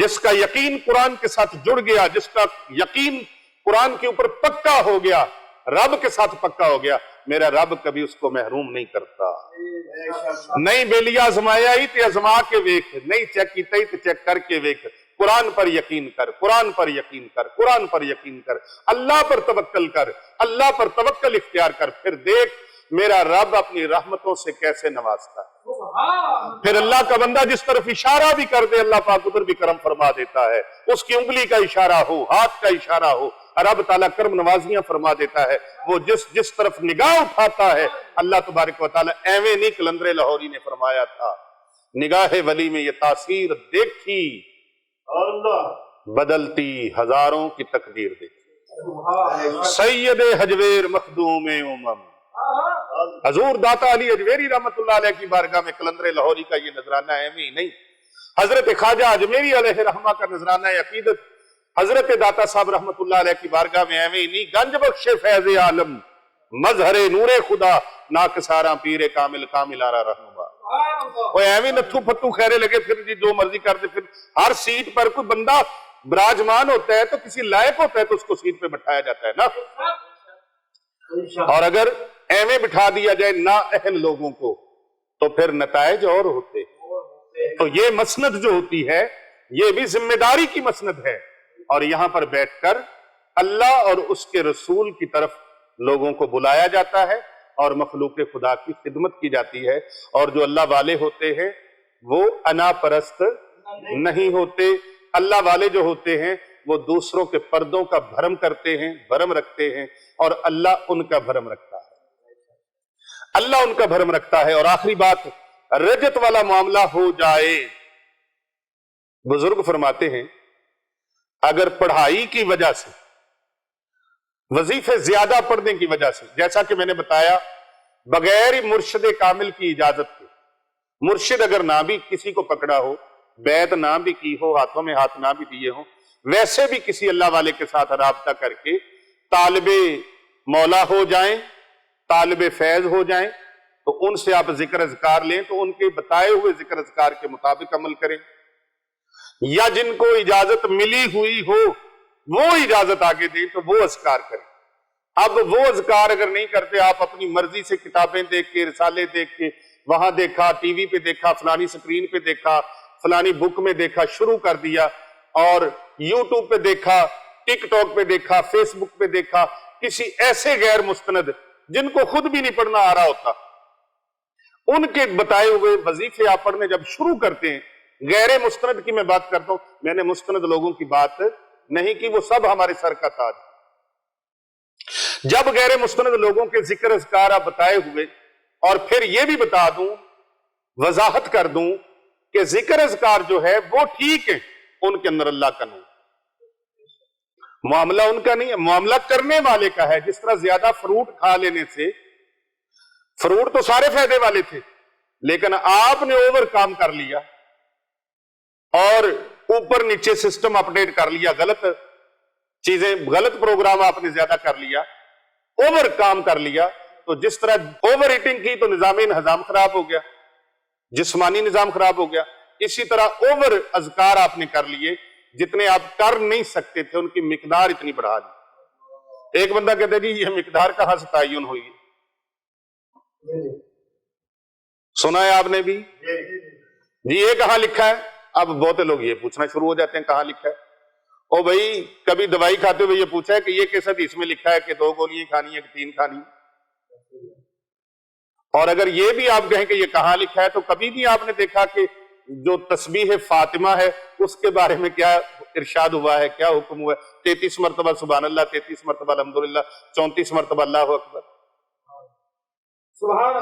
جس کا یقین قرآن کے ساتھ جڑ گیا، جس کا یقین قرآن کے اوپر پکا ہو گیا، رب کے ساتھ پکا ہو گیا، میرا رب کبھی اس کو محروم نہیں کرتا۔ نہیں بیلیا ازمایا ہی تے ازما کے ویکھ، نہیں چیک کیتا ہی تے چیک کر کے ویکھ۔ قرآن پر یقین کر، قرآن پر یقین کر، قرآن پر یقین کر، اللہ پر توکل کر، اللہ پر توکل اختیار کر، پھر دیکھ میرا رب اپنی رحمتوں سے کیسے نوازتا ہے۔ پھر اللہ کا بندہ جس طرف اشارہ بھی کر دے اللہ پاک ادھر بھی کرم فرما دیتا ہے، اس کی انگلی کا اشارہ ہو، ہاتھ کا اشارہ ہو، رب تعالیٰ کرم نوازیاں فرما دیتا ہے۔ وہ جس طرف نگاہ اٹھاتا ہے اللہ تبارک و تعالیٰ، ایویں نہیں کلندر لاہوری نے فرمایا تھا، نگاہ ولی میں یہ تاثیر دیکھی بدلتی ہزاروں کی تقدیر دیکھی۔ سید حجویر مخدوم امم، حضور داتا علی اجویری رحمت اللہ علیہ کی بارگاہ میں کلندر لاہوری کا یہ نذرانہ ایویں نہیں، حضرت خواجہ اجمیری علیہ رحمہ کا نذرانہ عقیدت حضرت داتا صاحب رحمت اللہ علیہ کی بارگاہ میں ایویں نہیں، گنج بخش فیض عالم مظہر نور خدا ناکساراں پیر کامل کامل آرا رہنما۔ وہ ایویں نتھو پھتو خیرے لگے پھر جی جو مرضی کر دے، پھر ہر سیٹ پر کوئی بندہ براجمان ہوتا ہے تو کسی لائق ہوتا ہے تو اس کو سیٹ پہ بٹھایا جاتا ہے نا، اور اگر ایویں بٹھا دیا جائے نا اہل لوگوں کو تو پھر نتائج اور ہوتے ہیں۔ تو یہ مسند جو ہوتی ہے یہ بھی ذمہ داری کی مسند ہے، اور یہاں پر بیٹھ کر اللہ اور اس کے رسول کی طرف لوگوں کو بلایا جاتا ہے اور مخلوق خدا کی خدمت کی جاتی ہے، اور جو اللہ والے ہوتے ہیں وہ انا پرست نہیں ہوتے۔ اللہ والے جو ہوتے ہیں وہ دوسروں کے پردوں کا بھرم کرتے ہیں، بھرم رکھتے ہیں، اور اللہ ان کا بھرم رکھتا ہے، اللہ ان کا بھرم رکھتا ہے۔ اور آخری بات، رجت والا معاملہ ہو جائے، بزرگ فرماتے ہیں اگر پڑھائی کی وجہ سے، وظیفے زیادہ پڑھنے کی وجہ سے، جیسا کہ میں نے بتایا بغیر مرشد کامل کی اجازت کے، مرشد اگر نہ بھی کسی کو پکڑا ہو، بیعت نہ بھی کی ہو، ہاتھوں میں ہاتھ نہ بھی دیے ہوں، ویسے بھی کسی اللہ والے کے ساتھ رابطہ کر کے طالب مولا ہو جائیں، طالب فیض ہو جائیں، تو ان سے آپ ذکر اذکار لیں تو ان کے بتائے ہوئے ذکر اذکار کے مطابق عمل کریں، یا جن کو اجازت ملی ہوئی ہو وہ اجازت آگے دیں تو وہ اذکار کریں۔ اب وہ اذکار اگر نہیں کرتے، آپ اپنی مرضی سے کتابیں دیکھ کے، رسالے دیکھ کے، وہاں دیکھا، ٹی وی پہ دیکھا، فلانی سکرین پہ دیکھا، فلانی بک میں دیکھا، شروع کر دیا، اور یوٹیوب پہ دیکھا، ٹک ٹاک پہ دیکھا، فیس بک پہ دیکھا، کسی ایسے غیر مستند جن کو خود بھی نہیں پڑھنا آ رہا ہوتا، ان کے بتائے ہوئے وظیفے آپ پڑھنے جب شروع کرتے ہیں، غیر مستند کی میں بات کرتا ہوں، میں نے مستند لوگوں کی بات نہیں کی، وہ سب ہمارے سر کا تاج۔ جب غیر مستند لوگوں کے ذکر اذکار آپ بتائے ہوئے، اور پھر یہ بھی بتا دوں، وضاحت کر دوں کہ ذکر اذکار جو ہے وہ ٹھیک ہے، ان کے اندر اللہ کا نہیں، معاملہ ان کا نہیں ہے، معاملہ کرنے والے کا ہے۔ جس طرح زیادہ فروٹ کھا لینے سے، فروٹ تو سارے فائدے والے تھے لیکن آپ نے اوور کام کر لیا اور اوپر نیچے سسٹم اپڈیٹ کر لیا، غلط چیزیں، غلط پروگرام آپ نے زیادہ کر لیا، اوور کام کر لیا، تو جس طرح اوور ایٹنگ کی تو نظام انہضام خراب ہو گیا، جسمانی نظام خراب ہو گیا، اسی طرح اوور اذکار آپ نے کر لیے، جتنے آپ کر نہیں سکتے تھے ان کی مقدار اتنی بڑھا دی۔ ایک بندہ کہتے جی یہ مقدار کہاں سے تعین ہوئی؟ سنا ہے آپ نے بھی جی، یہ کہاں لکھا ہے؟ اب بہت لوگ یہ پوچھنا شروع ہو جاتے ہیں کہاں لکھا ہے؟ او بھائی کبھی دوائی کھاتے ہوئے یہ پوچھا ہے کہ یہ کیسا اس میں لکھا ہے کہ 2 گولیاں کھانی ہے کہ 3 کھانی ہے؟ اور اگر یہ بھی آپ کہیں کہ یہ کہاں لکھا ہے، تو کبھی بھی آپ نے دیکھا کہ جو تسبیح فاطمہ ہے اس کے بارے میں کیا ارشاد ہوا ہے، کیا حکم ہوا ہے؟ 33 مرتبہ سبحان اللہ، 33 مرتبہ الحمدللہ، 34 مرتبہ اللہ اکبر، سبحان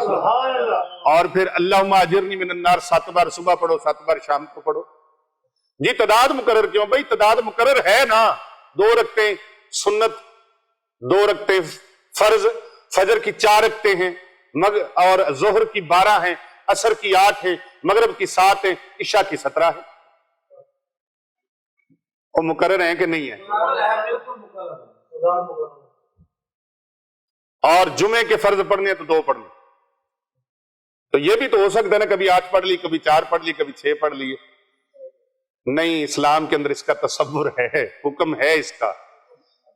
اللہ، اور پھر اللہم اجرنی من النار 7 بار صبح پڑھو، 7 بار شام کو پڑھو۔ جی تعداد مقرر کیوں؟ بھائی تعداد مقرر ہے نا، 2 رکعتیں سنت، 2 رکعتیں فرض، فجر کی 4 رکعتیں ہیں، اور ظہر کی 12 ہیں، عصر کی 8 ہیں، مغرب کی 7 ہیں، عشاء کی 17 ہیں۔ وہ مقرر ہیں کہ نہیں ہیں؟ اور جمعے کے فرض پڑھنے تو 2 پڑھنے، تو یہ بھی تو ہو سکتا ہے نا، کبھی 8 پڑھ لی، کبھی 4 پڑھ لی، کبھی 6 پڑھ لی، نہیں، اسلام کے اندر اس کا تصور ہے، حکم ہے اس کا۔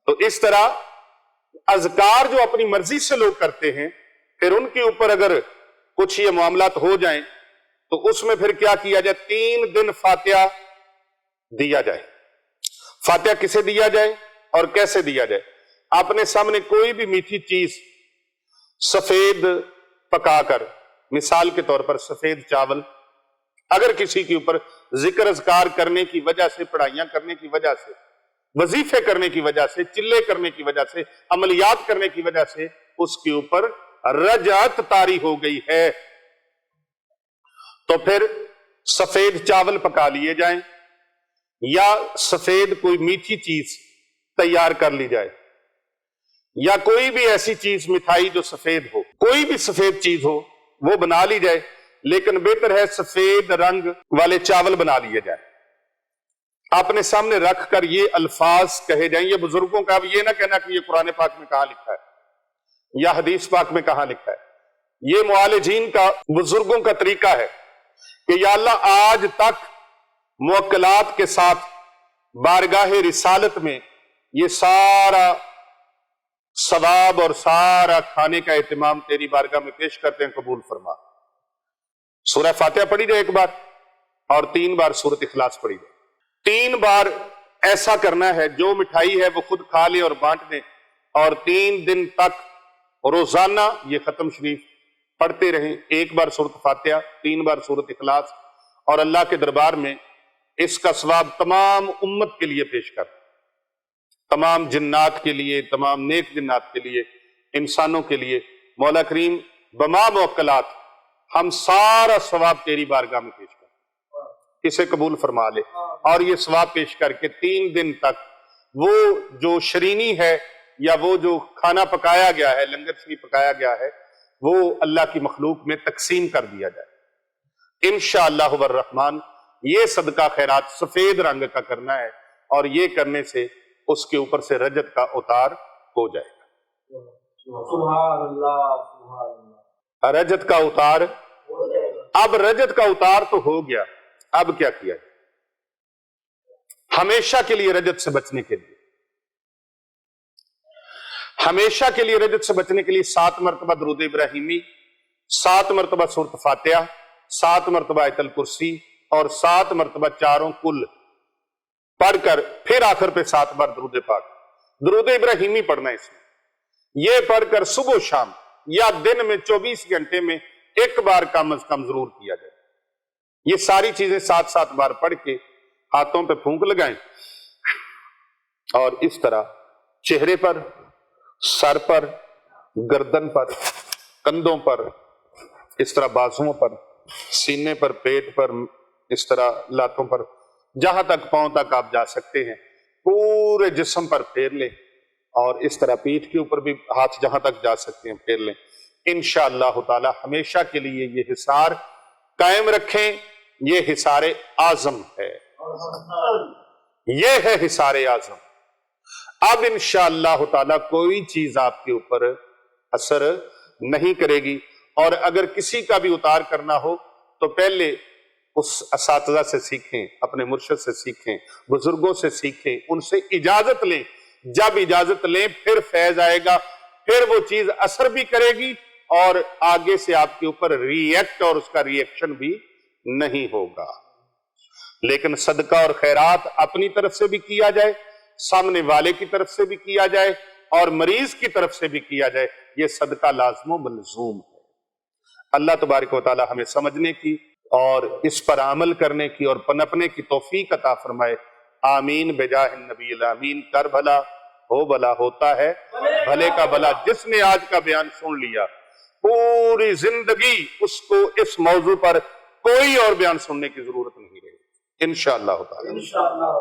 تو اس طرح اذکار جو اپنی مرضی سے لوگ کرتے ہیں، پھر ان کے اوپر اگر کچھ یہ معاملات ہو جائیں تو اس میں پھر کیا کیا جائے؟ 3 دن فاتحہ دیا جائے۔ فاتحہ کسے دیا جائے اور کیسے دیا جائے؟ اپنے سامنے کوئی بھی میٹھی چیز سفید پکا کر، مثال کے طور پر سفید چاول، اگر کسی کے اوپر ذکر اذکار کرنے کی وجہ سے، پڑھائیاں کرنے کی وجہ سے، وظیفے کرنے کی وجہ سے، چلے کرنے کی وجہ سے، عملیات کرنے کی وجہ سے اس کے اوپر رجعت طاری ہو گئی ہے، تو پھر سفید چاول پکا لیے جائیں یا سفید کوئی میٹھی چیز تیار کر لی جائے، یا کوئی بھی ایسی چیز، مٹھائی جو سفید ہو، کوئی بھی سفید چیز ہو وہ بنا لی جائے، لیکن بہتر ہے سفید رنگ والے چاول بنا لیے جائیں۔ اپنے سامنے رکھ کر یہ الفاظ کہے جائیں۔ یہ بزرگوں کا، اب یہ نہ کہنا کہ یہ قرآن پاک میں کہاں لکھا ہے یا حدیث پاک میں کہاں لکھا ہے، یہ معالجین کا، بزرگوں کا طریقہ ہے کہ یا اللہ آج تک موکلات کے ساتھ بارگاہ رسالت میں یہ سارا ثواب اور سارا کھانے کا اہتمام تیری بارگاہ میں پیش کرتے ہیں، قبول فرما۔ سورہ فاتحہ پڑھی جائے ایک بار، اور 3 بار سورۃ اخلاص پڑھی جائے۔ 3 بار ایسا کرنا ہے، جو مٹھائی ہے وہ خود کھا لے اور بانٹ دیں، اور 3 دن تک روزانہ یہ ختم شریف پڑھتے رہیں، 1 بار سورۃ فاتحہ، 3 بار سورۃ اخلاص، اور اللہ کے دربار میں اس کا ثواب تمام امت کے لیے پیش کر، تمام جنات کے لیے، تمام نیک جنات کے لیے، انسانوں کے لیے۔ مولا کریم بما موکلات ہم سارا ثواب تیری بارگاہ میں پیش کر، اسے قبول فرما لے، اور یہ ثواب پیش کر کے 3 دن تک وہ جو شرینی ہے یا وہ جو کھانا پکایا گیا ہے، لنگر شریف پکایا گیا ہے، وہ اللہ کی مخلوق میں تقسیم کر دیا جائے انشاءاللہ الرحمن۔ یہ صدقہ خیرات سفید رنگ کا کرنا ہے، اور یہ کرنے سے اس کے اوپر سے رجت کا اتار ہو جائے گا۔ سبحان اللہ، سبحان اللہ۔ رجت کا اتار، اب رجت کا اتار تو ہو گیا، اب کیا کیا جائے؟ ہمیشہ کے لیے رجت سے بچنے کے لیے، ہمیشہ کے لیے رجت سے بچنے کے لیے 7 مرتبہ درود ابراہیمی، 7 مرتبہ سورۃ فاتحہ، 7 مرتبہ آیت الکرسی، اور 7 مرتبہ چاروں کل پڑھ کر پھر آخر پہ 7 بار درود پاک، درود ابراہیمی پڑھنا ہے اس میں۔ یہ پڑھ کر صبح و شام یا دن میں 24 گھنٹے میں 1 بار کم از کم ضرور کیا جائے۔ یہ ساری چیزیں 7 بار پڑھ کے ہاتھوں پہ پھونک لگائیں، اور اس طرح چہرے پر، سر پر، گردن پر، کندھوں پر، اس طرح بازوؤں پر، سینے پر، پیٹ پر، اس طرح لاتوں پر، جہاں تک پاؤں تک آپ جا سکتے ہیں پورے جسم پر پھیر لیں، اور اس طرح پیٹھ کے اوپر بھی ہاتھ جہاں تک جا سکتے ہیں پھیر لیں۔ انشاءاللہ تعالی ہمیشہ کے لیے یہ حصار قائم رکھیں۔ یہ حصار اعظم ہے، یہ ہے حصار اعظم۔ اب انشاءاللہ تعالی کوئی چیز آپ کے اوپر اثر نہیں کرے گی، اور اگر کسی کا بھی اتار کرنا ہو تو پہلے اس اساتذہ سے سیکھیں، اپنے مرشد سے سیکھیں، بزرگوں سے سیکھیں، ان سے اجازت لیں۔ جب اجازت لیں پھر فیض آئے گا، پھر وہ چیز اثر بھی کرے گی، اور آگے سے آپ کے اوپر ریئیکٹ اور اس کا ریئیکشن بھی نہیں ہوگا۔ لیکن صدقہ اور خیرات اپنی طرف سے بھی کیا جائے، سامنے والے کی طرف سے بھی کیا جائے، اور مریض کی طرف سے بھی کیا جائے، یہ صدقہ لازم و ملزوم ہے۔ اللہ تبارک و تعالی ہمیں سمجھنے کی اور اس پر عمل کرنے کی اور پنپنے کی توفیق عطا فرمائے۔ آمین بجاہ النبی الامین۔ کر بھلا ہو بھلا، ہوتا ہے بھلے کا بھلا۔ جس نے آج کا بیان سن لیا، پوری زندگی اس کو اس موضوع پر کوئی اور بیان سننے کی ضرورت نہیں رہی انشاءاللہ تعالی۔ انشاءاللہ۔